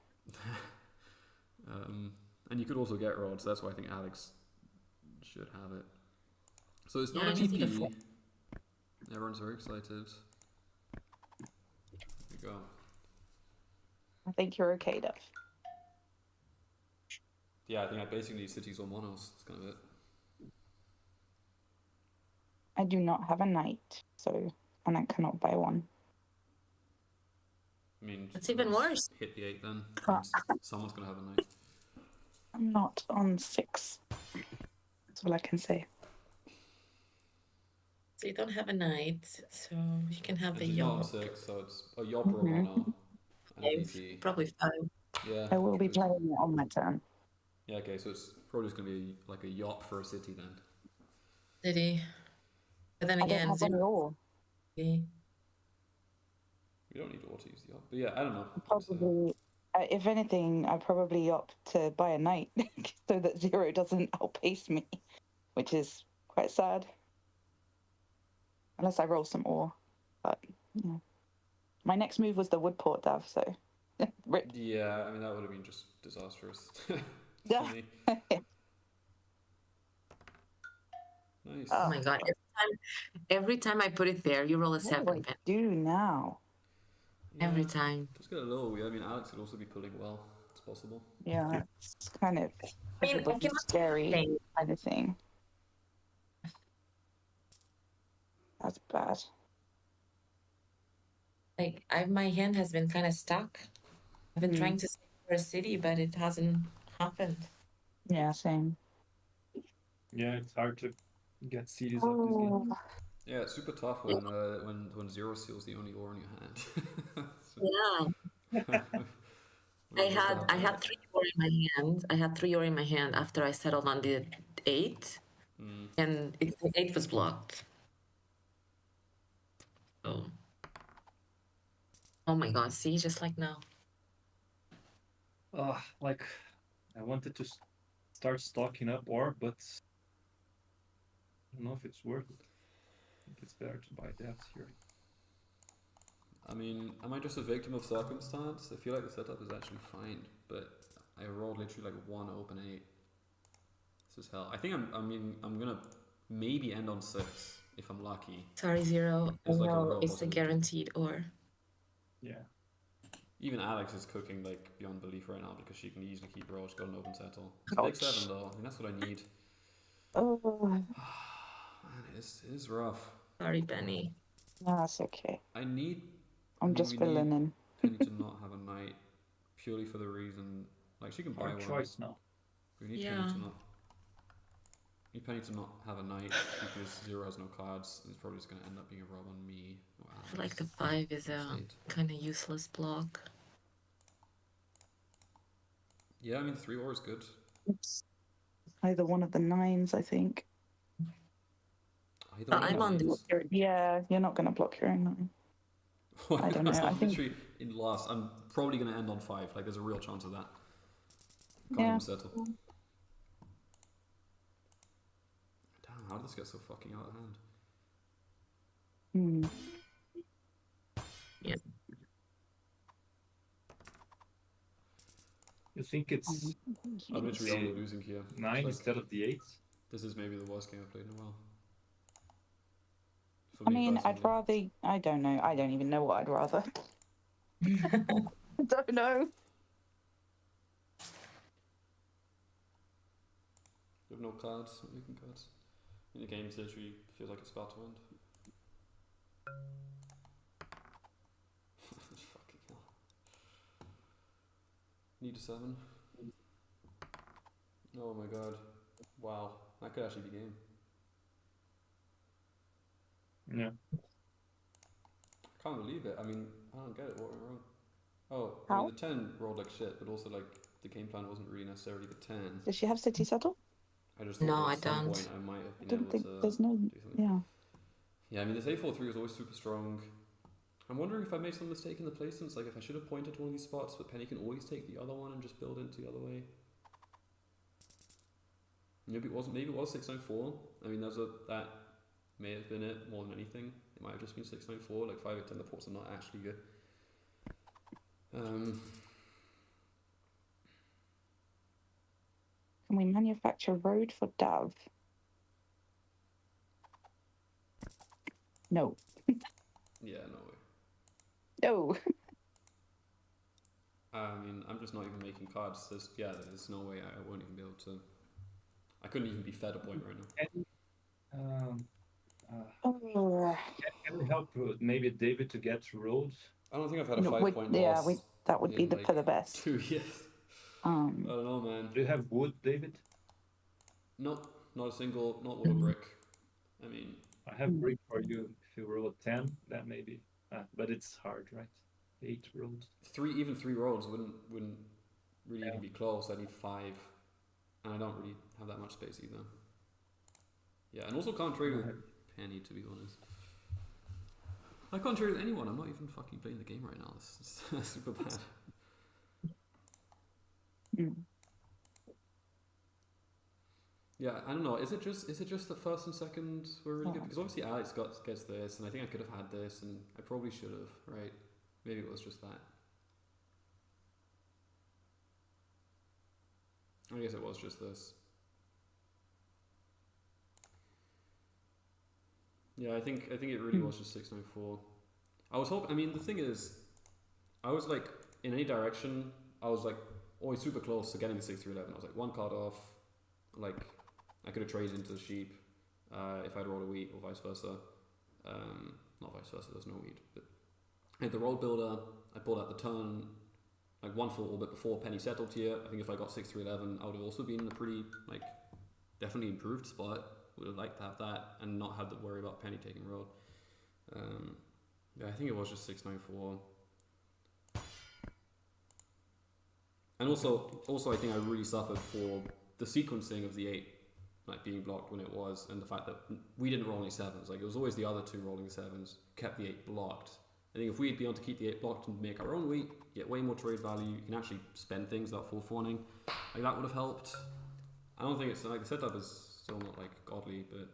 And you could also get rods. That's why I think Alex should have it. So it's not Yeah, a just need a VP. four. Everyone's very excited. Here we go. I think you're okay, Dav. Yeah, I think I basically need cities or monos. That's kind of it. I do not have a knight, so and I cannot buy one. I mean, That's even let's worse. Hit the 8 then. Ah. Someone's gonna have a knight. I'm not on 6. That's all I can say. So you don't have a knight, so you can have And a she's not on yacht. 6, so it's a yop or a mono. And a VP. Probably 5. Yeah. I will be good. playing it on my turn. Yeah, okay, so it's probably just gonna be like a yop for a city then. City. But then I don't again, have any ore. city. We don't need to auto use the yop. But yeah, I don't know. Probably, if anything, I probably opt to buy a knight so that 0 doesn't outpace me, which is quite sad. Unless I roll some ore, but yeah. My next move was the woodport Dav, so rip. Yeah, I mean that would have been just disastrous. Yeah. For me. Nice. Oh my god! Every time I put it there, you roll a What do 7. I do now? Every Yeah, time. just get a little. I mean, Alex could also be pulling well. It's possible. Yeah, it's kind of I mean, I everybody's cannot scary say- kind of thing. That's bad. Like my hand has been kind of stuck. I've been trying to save for a city, but it hasn't happened. Yeah, same. Yeah, it's hard to get cities up this game. Oh, Yeah, it's super tough when 0 seal's the only ore in your hand. Yeah, I had 3 ore in my hand. I had 3 ore in my hand after I settled on the 8, and the 8 was blocked. Oh my god! See, just like now. Like, I wanted to start stocking up ore, but I don't know if it's worth it. I think it's better to buy that here. I mean, am I just a victim of circumstance? I feel like the setup is actually fine, but I rolled literally like 1 open 8. This is hell. I think I'm gonna maybe end on 6 if I'm lucky. Sorry, 0. I There's like a know real it's a possibility. guaranteed ore. Yeah. Even Alex is cooking like beyond belief right now because she can easily keep roll. She's got an open settle. It's a big Ouch. 7 though. I mean, that's what I need. oh, Man, it is rough. Sorry, Benny. No, that's okay. I'm I'm I just we filling need in. Penny to not have a knight purely for the reason, like she can buy Hard one. choice now. We need Yeah. Penny to not. Need Penny to not have a knight because Zero has no cards. And it's probably just going to end up being a rob on me. Or I feel like the Alex. 5 is a State. kind of useless block. Yeah, I mean 3-4 is good. It's either one of the 9s, I think. Either But one of I'm the on the- nines. Yeah, you're not going to block your own 9. I don't know. I I'm think literally in last. I'm probably going to end on 5. Like, there's a real chance of that. Can't Yeah. even settle. Damn, how did this get so fucking out of hand? You think it's I'm literally Yeah. only losing here. 9 Like, instead of the 8? this is maybe the worst game I've played in a while. For I me mean, personally. I'd rather. I don't know. I don't even know what I'd rather. I don't know. You have no cards, not making cards. In the game, literally feels like it's about to end. Fucking hell. Need a 7. Oh my god. Wow. That could actually be game. Yeah. I can't believe it. I mean, I don't get it. What went wrong? Oh, I How? mean, the 10 rolled like shit, but also, like, the game plan wasn't really necessarily the 10. Does she have City Settle? I just thought No, that I at some don't. point I might have I been don't able think to there's no. do something. Yeah. Yeah, I mean, this A4-3 was always super strong. I'm wondering if I made some mistake in the placements, like if I should have pointed to one of these spots, but Penny can always take the other one and just build into the other way. Maybe it wasn't. Maybe it was 694. I mean, that may have been it more than anything. It might have just been 694. Like 5 8 10, the ports are not actually good. Can we manufacture road for Dav? No. Yeah, no way. No. I mean, I'm just not even making cards. There's no way I won't even be able to. I couldn't even be fed a point right now. Oh. Can we help maybe David to get rolled? I don't think I've had a No, 5-point yeah, loss. that would be in, for the best. 2 years. I don't know, man. Do you have wood, David? No, not a single, not wood or brick. I mean, I have brick for you. If you roll a 10, then maybe. But it's hard, right? 8 rolled. even 3 rolls wouldn't really even be close. I need 5, and I don't really have that much space either. Yeah, and also can't trade with Penny, to be honest. I can't trade with anyone. I'm not even fucking playing the game right now. This is super bad. Yeah, I don't know. Is it just the first and second were really good? Because obviously Alex gets this, and I think I could have had this, and I probably should have, right? Maybe it was just that. I guess it was just this. Yeah, I think it really was just 694. I was hoping. I mean, the thing is, I was like in any direction. I was like always super close to getting the 6-3-11. I was like one card off. Like I could have traded into the sheep if I'd rolled a wheat or vice versa. Not vice versa. There's no wheat. But I had the roll builder. I pulled out the turn. Like one full orbit before Penny settled here. I think if I got 6-3-11, I would have also been in a pretty like definitely improved spot. Would have liked to have that and not have to worry about Penny taking road. Yeah, I think it was just 694. And also I think I really suffered for the sequencing of the 8 like being blocked when it was, and the fact that we didn't roll any 7s. Like it was always the other 2 rolling 7s, kept the 8 blocked. I think if we'd be able to keep the 8 blocked and make our own wheat, get way more trade value, you can actually spend things without full fawning. Like that would have helped. I don't think it's like the setup is still not like godly, but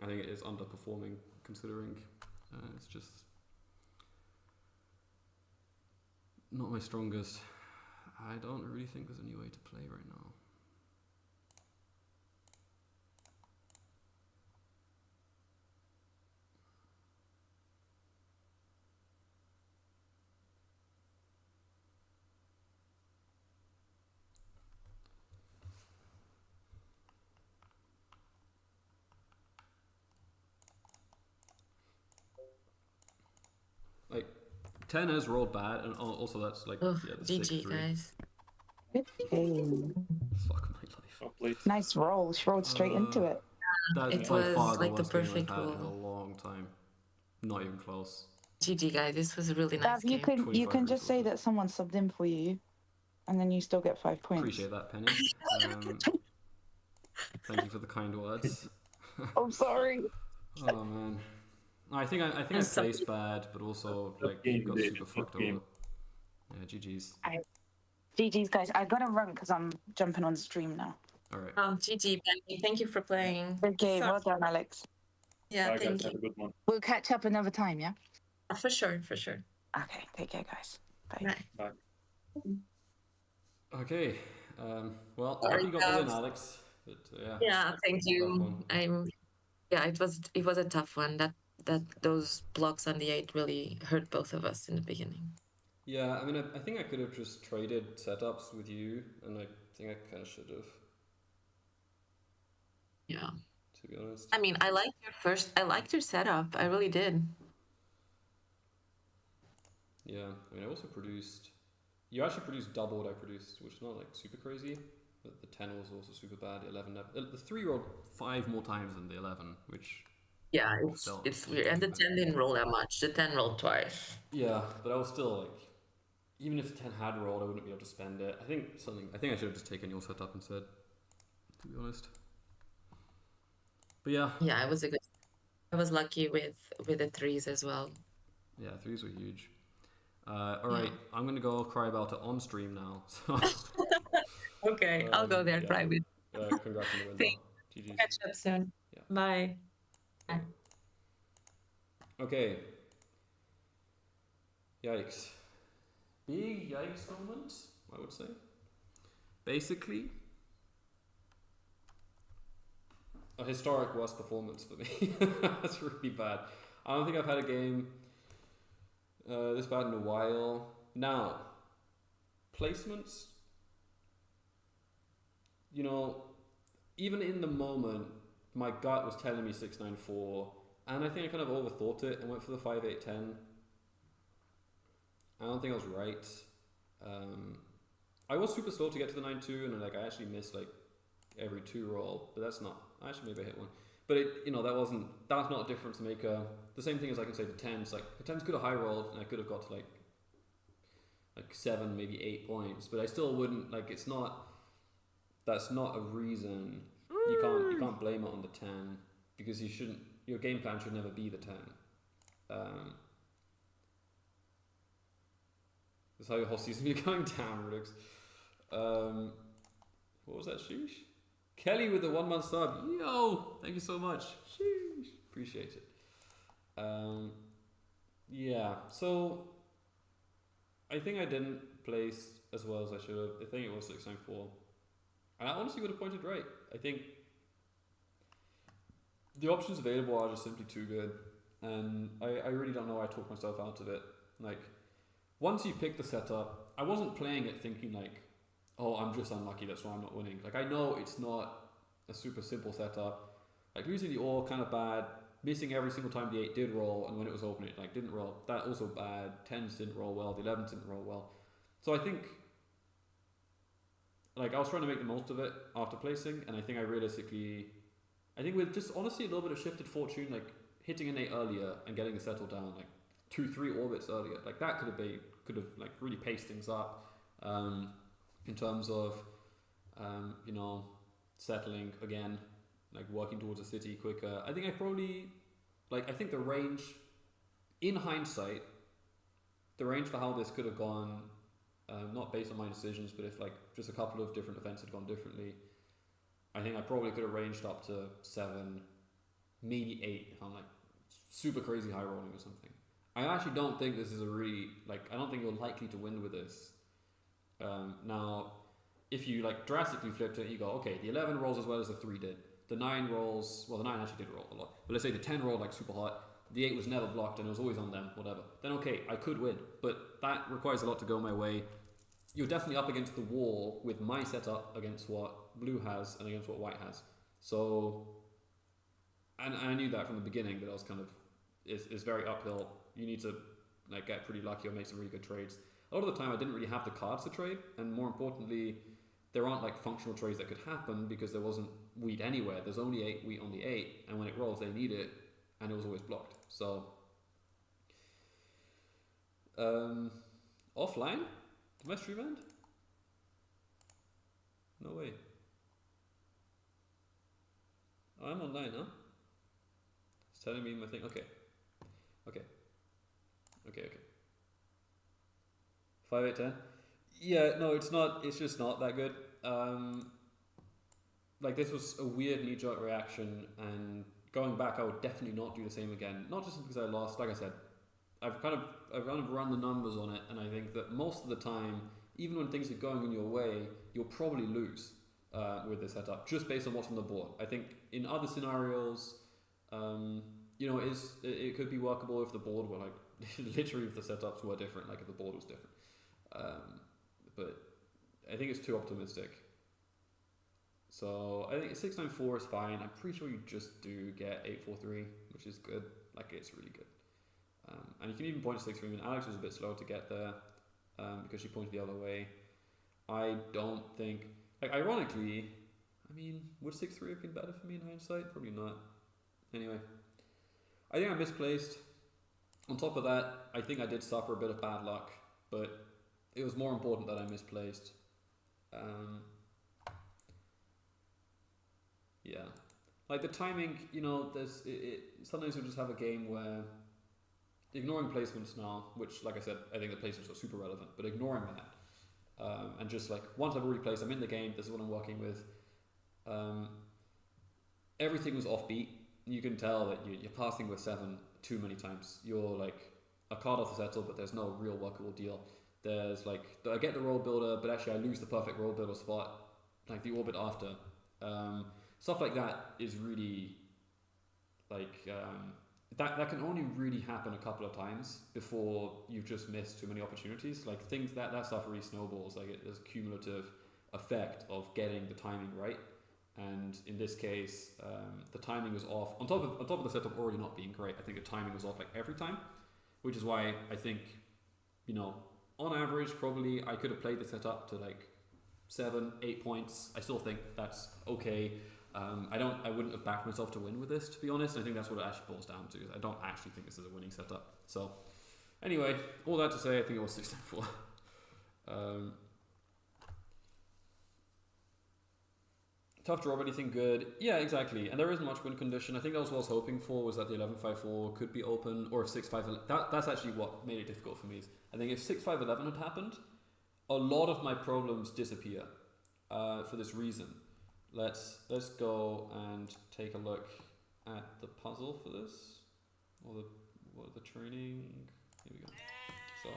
I think it is underperforming considering it's just not my strongest. I don't really think there's any way to play right now. 10 has rolled bad, and also that's like Oh, the GG, 6-3. guys. Good game. Fuck my life. Well played. Nice roll. She rolled straight into it. That's It by was far the like the worst game I've perfect had in a roll. long time. Not even close. GG, guys. This was a really nice Dav, you game. can 25 just say that someone subbed in for you, and then you still get 5 points. Appreciate that, Penny. Thank you for the kind words. I'm sorry. Oh man, I think I placed bad, but also like game, got Dave. super Good fucked game. over. Yeah, GG's. GG's, guys. I gotta run because I'm jumping on stream now. All right. GG, Penny. Thank you for playing. Good game. So- Well done, Alex. yeah, Bye, guys. thank Have you. a good one. We'll catch up another time, yeah? For sure, for sure. Okay, take care, guys. Bye. Bye. Okay. Well, I Sorry, hope you got the win, guys. Alex. But yeah. Yeah, thank Tough you. one. It was a tough one. That those blocks on the 8 really hurt both of us in the beginning. Yeah, I mean, I think I could have just traded setups with you, and I think I kind of should have, Yeah. to be honest. I mean, I liked your setup. I really did. Yeah, I mean, I also produced. You actually produced double what I produced, which is not like super crazy. But the 10 was also super bad. The 11, the 3 rolled 5 more times than the 11, which. Yeah, Still, it's weird. And the 10 didn't roll that much. The 10 rolled twice. Yeah, but I was still like, even if the 10 had rolled, I wouldn't be able to spend it. I think I should have just taken your setup instead, to be honest. But yeah. Yeah, I was lucky with the 3s as well. Yeah, 3s were huge. Alright, I'm gonna go cry about it on stream now. So, Okay, I'll go there yeah. private. Congrats on the win. Thanks. GG's. Catch up soon. Yeah. Bye. Okay. Yikes. Big yikes moment, I would say. Basically, a historic worst performance for me. That's really bad. I don't think I've had a game this bad in a while. Now, placements, you know, even in the moment, my gut was telling me 694, and I think I kind of overthought it and went for the 5-8-10. I don't think I was right. I was super slow to get to the 9-2, and like I actually missed like every 2 roll, but that's not. Actually, maybe I hit one, but it, you know, that's not a difference maker. The same thing as I can say the 10s. Like the 10s could have high rolled, and I could have got to like 7, maybe 8 points, but I still wouldn't like. It's not. That's not a reason. You can't blame it on the 10 because you shouldn't. Your game plan should never be the 10. That's how your whole season be going down, Rudix. What was that, sheesh? Kelly with the 1 month sub. Yo, thank you so much. Sheesh, appreciate it. Yeah, so I think I didn't place as well as I should have. I think it was 694. And I honestly would have pointed right. I think the options available are just simply too good. And I really don't know why I talked myself out of it. Like, once you pick the setup, I wasn't playing it thinking like, oh, I'm just unlucky, that's why I'm not winning. Like, I know it's not a super simple setup. Like, losing the all kind of bad, missing every single time the 8 did roll, and when it was open it like didn't roll. That also bad. 10s didn't roll well, the 11s didn't roll well. So I think, like, I was trying to make the most of it after placing, and I think with just honestly a little bit of shifted fortune, like hitting an 8 earlier and getting the settle down like 2-3 orbits earlier, like that could have like really paced things up in terms of you know, settling again, like working towards a city quicker. I think I think the range, in hindsight, the range for how this could have gone, not based on my decisions, but if like just a couple of different events had gone differently, I think I probably could have ranged up to 7, maybe 8 if I'm like super crazy high rolling or something. I actually don't think this is a really, like, I don't think you're likely to win with this. Now, if you like drastically flipped it, you go, okay, the 11 rolls as well as the 3 did. The 9 rolls, well, the 9 actually did roll a lot, but let's say the 10 rolled like super hot, the 8 was never blocked and it was always on them, whatever. Then okay, I could win, but that requires a lot to go my way. You're definitely up against the wall with my setup against what blue has and against what white has. So, and I knew that from the beginning, that I was kind of, it's very uphill. You need to like get pretty lucky or make some really good trades. A lot of the time I didn't really have the cards to trade, and more importantly, there aren't like functional trades that could happen because there wasn't wheat anywhere. There's only 8 wheat on the 8, and when it rolls they need it, and it was always blocked. So offline? Did my stream end? No way. Oh, I'm online, huh? It's telling me my thing. Okay. 5, 8, 10. Yeah, no, it's not. It's just not that good. Like this was a weird knee-jerk reaction, and going back, I would definitely not do the same again. Not just because I lost. Like I said, I've kind of run the numbers on it, and I think that most of the time, even when things are going in your way, you'll probably lose with this setup, just based on what's on the board. I think in other scenarios, you know, it could be workable if the board were like literally if the setups were different, like if the board was different. But I think it's too optimistic. So I think 694 is fine. I'm pretty sure you just do get 843, which is good. Like it's really good. And you can even point to 6-3. And Alex was a bit slow to get there because she pointed the other way. I don't think, like ironically, I mean, would 6-3 have been better for me in hindsight? Probably not. Anyway, I think I misplaced. On top of that, I think I did suffer a bit of bad luck, but it was more important that I misplaced. Yeah, like the timing, you know, sometimes you'll just have a game where ignoring placements now, which like I said, I think the placements are super relevant, but ignoring that, and just like once I've already placed, I'm in the game, this is what I'm working with, everything was offbeat. You can tell that you're passing with 7 too many times. You're like a card off the settle, but there's no real workable deal. There's like, I get the roll builder, but actually I lose the perfect roll builder spot, like the orbit after. Stuff like that is really like, that can only really happen a couple of times before you've just missed too many opportunities. Like things, that stuff really snowballs. Like there's a cumulative effect of getting the timing right. And in this case, the timing was off. On top of the setup already not being great, I think the timing was off like every time, which is why I think, you know, on average, probably I could have played the setup to like 7, 8 points. I still think that's okay. I wouldn't have backed myself to win with this, to be honest. I think that's what it actually boils down to. I don't actually think this is a winning setup. So, anyway, all that to say, I think it was 6-4. Tough draw, anything good? Yeah, exactly. And there isn't much win condition. I think that was what I was hoping for, was that the 11-5-4 could be open, or if 6-5. That's actually what made it difficult for me. I think if 6-5-11 had happened, a lot of my problems disappear for this reason. Let's go and take a look at the puzzle for this, or the training. Here we go. So,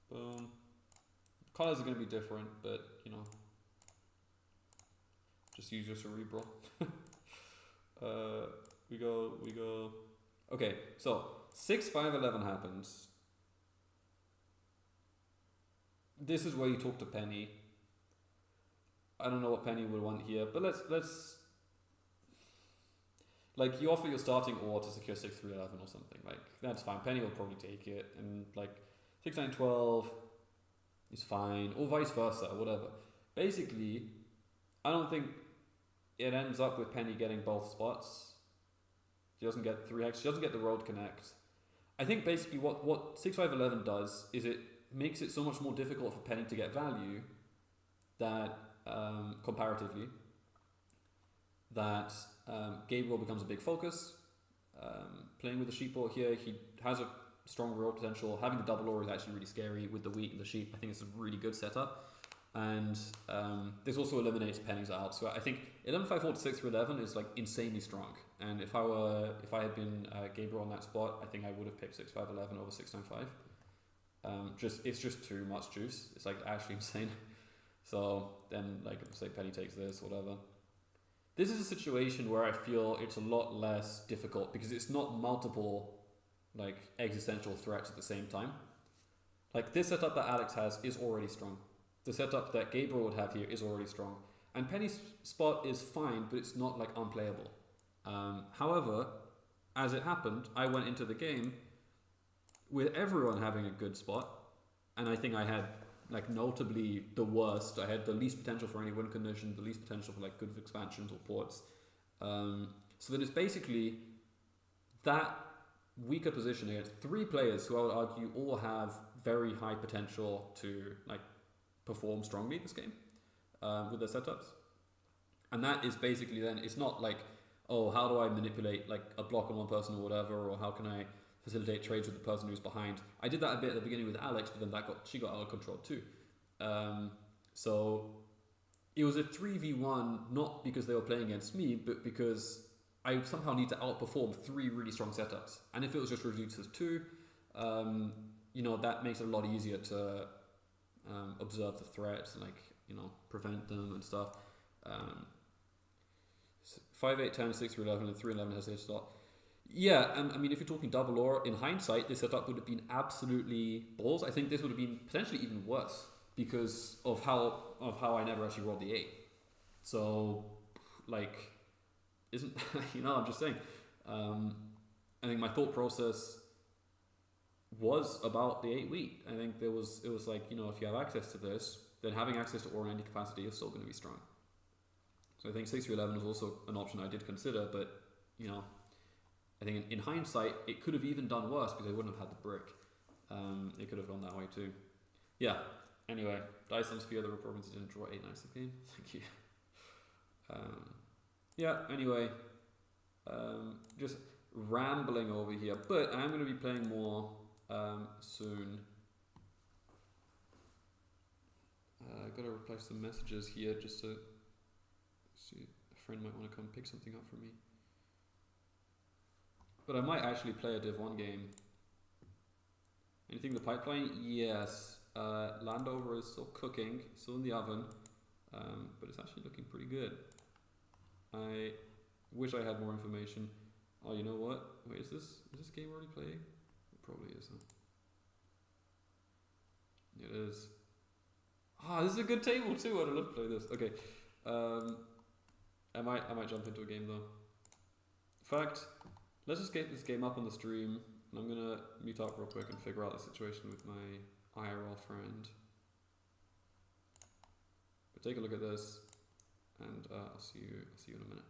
boom. Colors are going to be different, but you know, just use your cerebral. We go. Okay, so 6-5-11 happens. This is where you talk to Penny. I don't know what Penny would want here, but let's like you offer your starting ore to secure 6-3-11 or something. Like that's fine. Penny will probably take it, and like 6-9-12 is fine, or vice versa, whatever. Basically, I don't think it ends up with Penny getting both spots. She doesn't get 3 hex. She doesn't get the road connect. I think basically what 6-5-11 does is it makes it so much more difficult for Penny to get value that comparatively, that Gabriel becomes a big focus. Playing with the sheep ore here, he has a strong road potential. Having the double ore is actually really scary with the wheat and the sheep. I think it's a really good setup. And this also eliminates Penny's out. So I think 11-5-4 to 6-11 is like insanely strong. And if I had been Gabriel on that spot, I think I would have picked 6-5-11 over 6-9-5. It's just too much juice. It's like actually insane. So then, like, say Penny takes this, whatever. This is a situation where I feel it's a lot less difficult because it's not multiple, like, existential threats at the same time. Like, this setup that Alex has is already strong. The setup that Gabriel would have here is already strong. And Penny's spot is fine, but it's not, like, unplayable. However, as it happened, I went into the game with everyone having a good spot, and I think I had like notably the worst. I had the least potential for any win condition, the least potential for like good expansions or ports. So then it's basically that weaker position against three players who I would argue all have very high potential to like perform strongly this game with their setups. And that is basically then, it's not like, oh, how do I manipulate like a block on one person or whatever, or how can I facilitate trades with the person who's behind. I did that a bit at the beginning with Alex, but then she got out of control too. So it was a 3v1, not because they were playing against me, but because I somehow need to outperform three really strong setups. And if it was just reduced to two, that makes it a lot easier to observe the threats and prevent them and stuff. 5, 8, 10, 6, 3, 11, and 3, 11 has a slot. Yeah, and I mean, if you're talking double or in hindsight, this setup would have been absolutely balls. I think this would have been potentially even worse because of how I never actually rolled the 8. So, isn't I'm just saying. I think my thought process was about the 8 wheat. I think it was like, if you have access to this, then having access to ore in any capacity is still going to be strong. So I think 6 through 11 was also an option I did consider, but I think in hindsight it could have even done worse because I wouldn't have had the brick. It could have gone that way too. Yeah. Anyway, Dyson's few other performances didn't draw 8 nice game. Thank you. Anyway, just rambling over here, but I'm going to be playing more soon. I've got to reply to some messages here just to see. A friend might want to come pick something up for me. But I might actually play a Div 1 game. Anything in the pipeline? Yes. Landover is still cooking, still in the oven, but it's actually looking pretty good. I wish I had more information. Oh, you know what? Wait, is this game already playing? It probably is, huh? It is. This is a good table too. I'd love to play this. Okay. I might jump into a game though. In fact, let's just get this game up on the stream, and I'm gonna meet up real quick and figure out the situation with my IRL friend. But take a look at this, and I'll see you in a minute.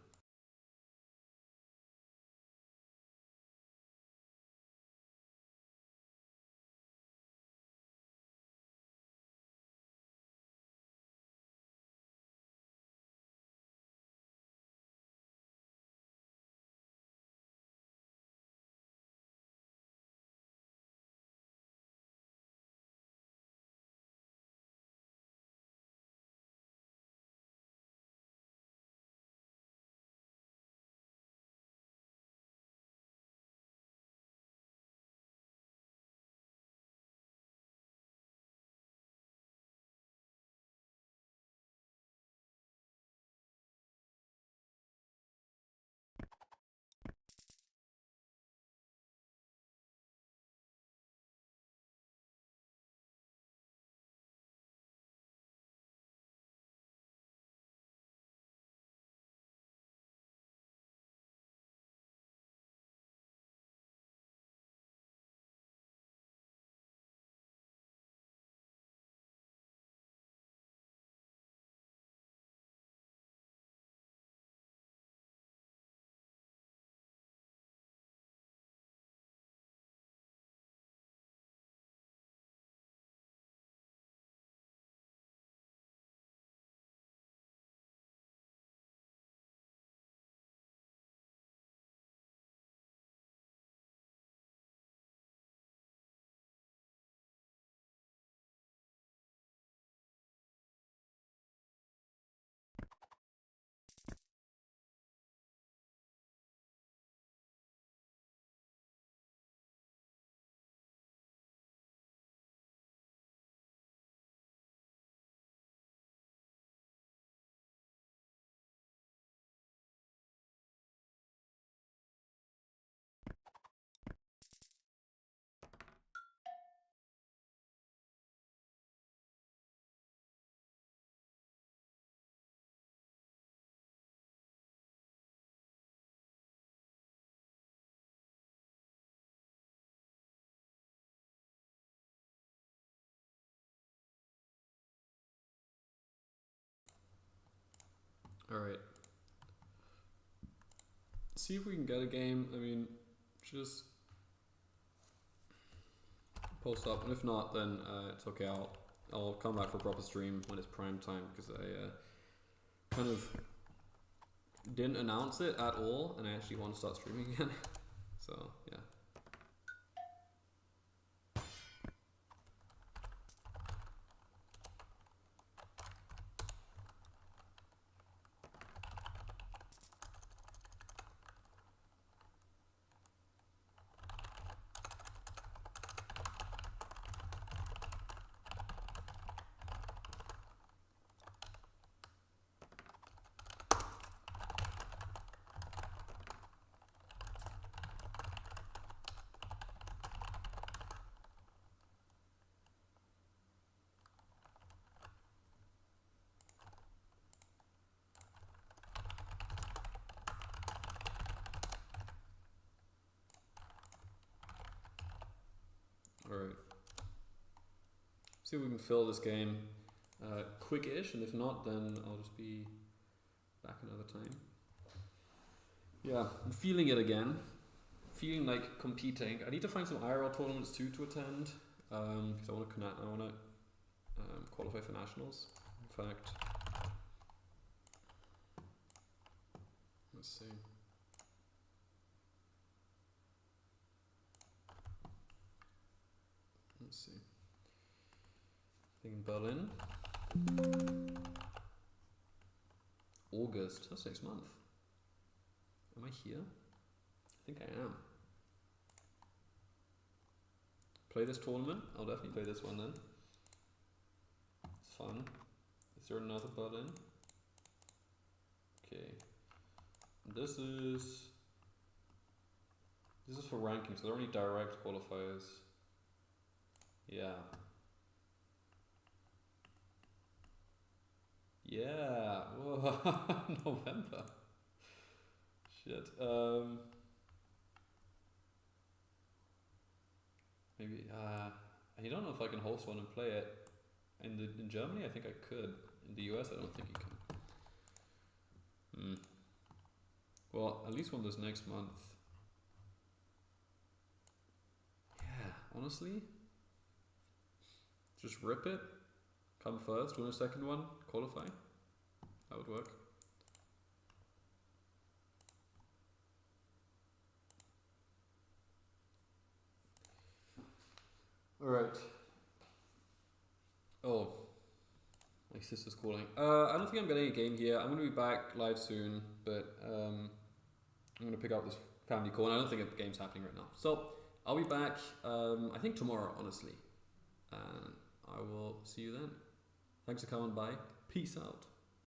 Alright. See if we can get a game. I mean, just post up, and if not, then it's okay. I'll come back for a proper stream when it's prime time, because I kind of didn't announce it at all, and I actually want to start streaming again. So yeah. Alright. See if we can fill this game quick-ish, and if not, then I'll just be back another time. Yeah, I'm feeling it again. Feeling like competing. I need to find some IRL tournaments too to attend, because I want to qualify for nationals. In fact, let's see. Let's see. I think in Berlin. August. That's next month. Am I here? I think I am. Play this tournament? I'll definitely play this one then. It's fun. Is there another Berlin? Okay. This is for ranking, so there are only direct qualifiers. Yeah. Yeah. Whoa. November. Shit. Maybe. I don't know if I can host one and play it. In Germany, I think I could. In the US, I don't think you can. Well, at least one this next month. Yeah. Honestly. Just rip it, come first, win a second one, qualify. That would work. Alright. Oh, my sister's calling. I don't think I'm getting a game here. I'm going to be back live soon, but I'm going to pick up this family call, and I don't think a game's happening right now. So, I'll be back, I think tomorrow, honestly. And I will see you then. Thanks for coming by. Peace out.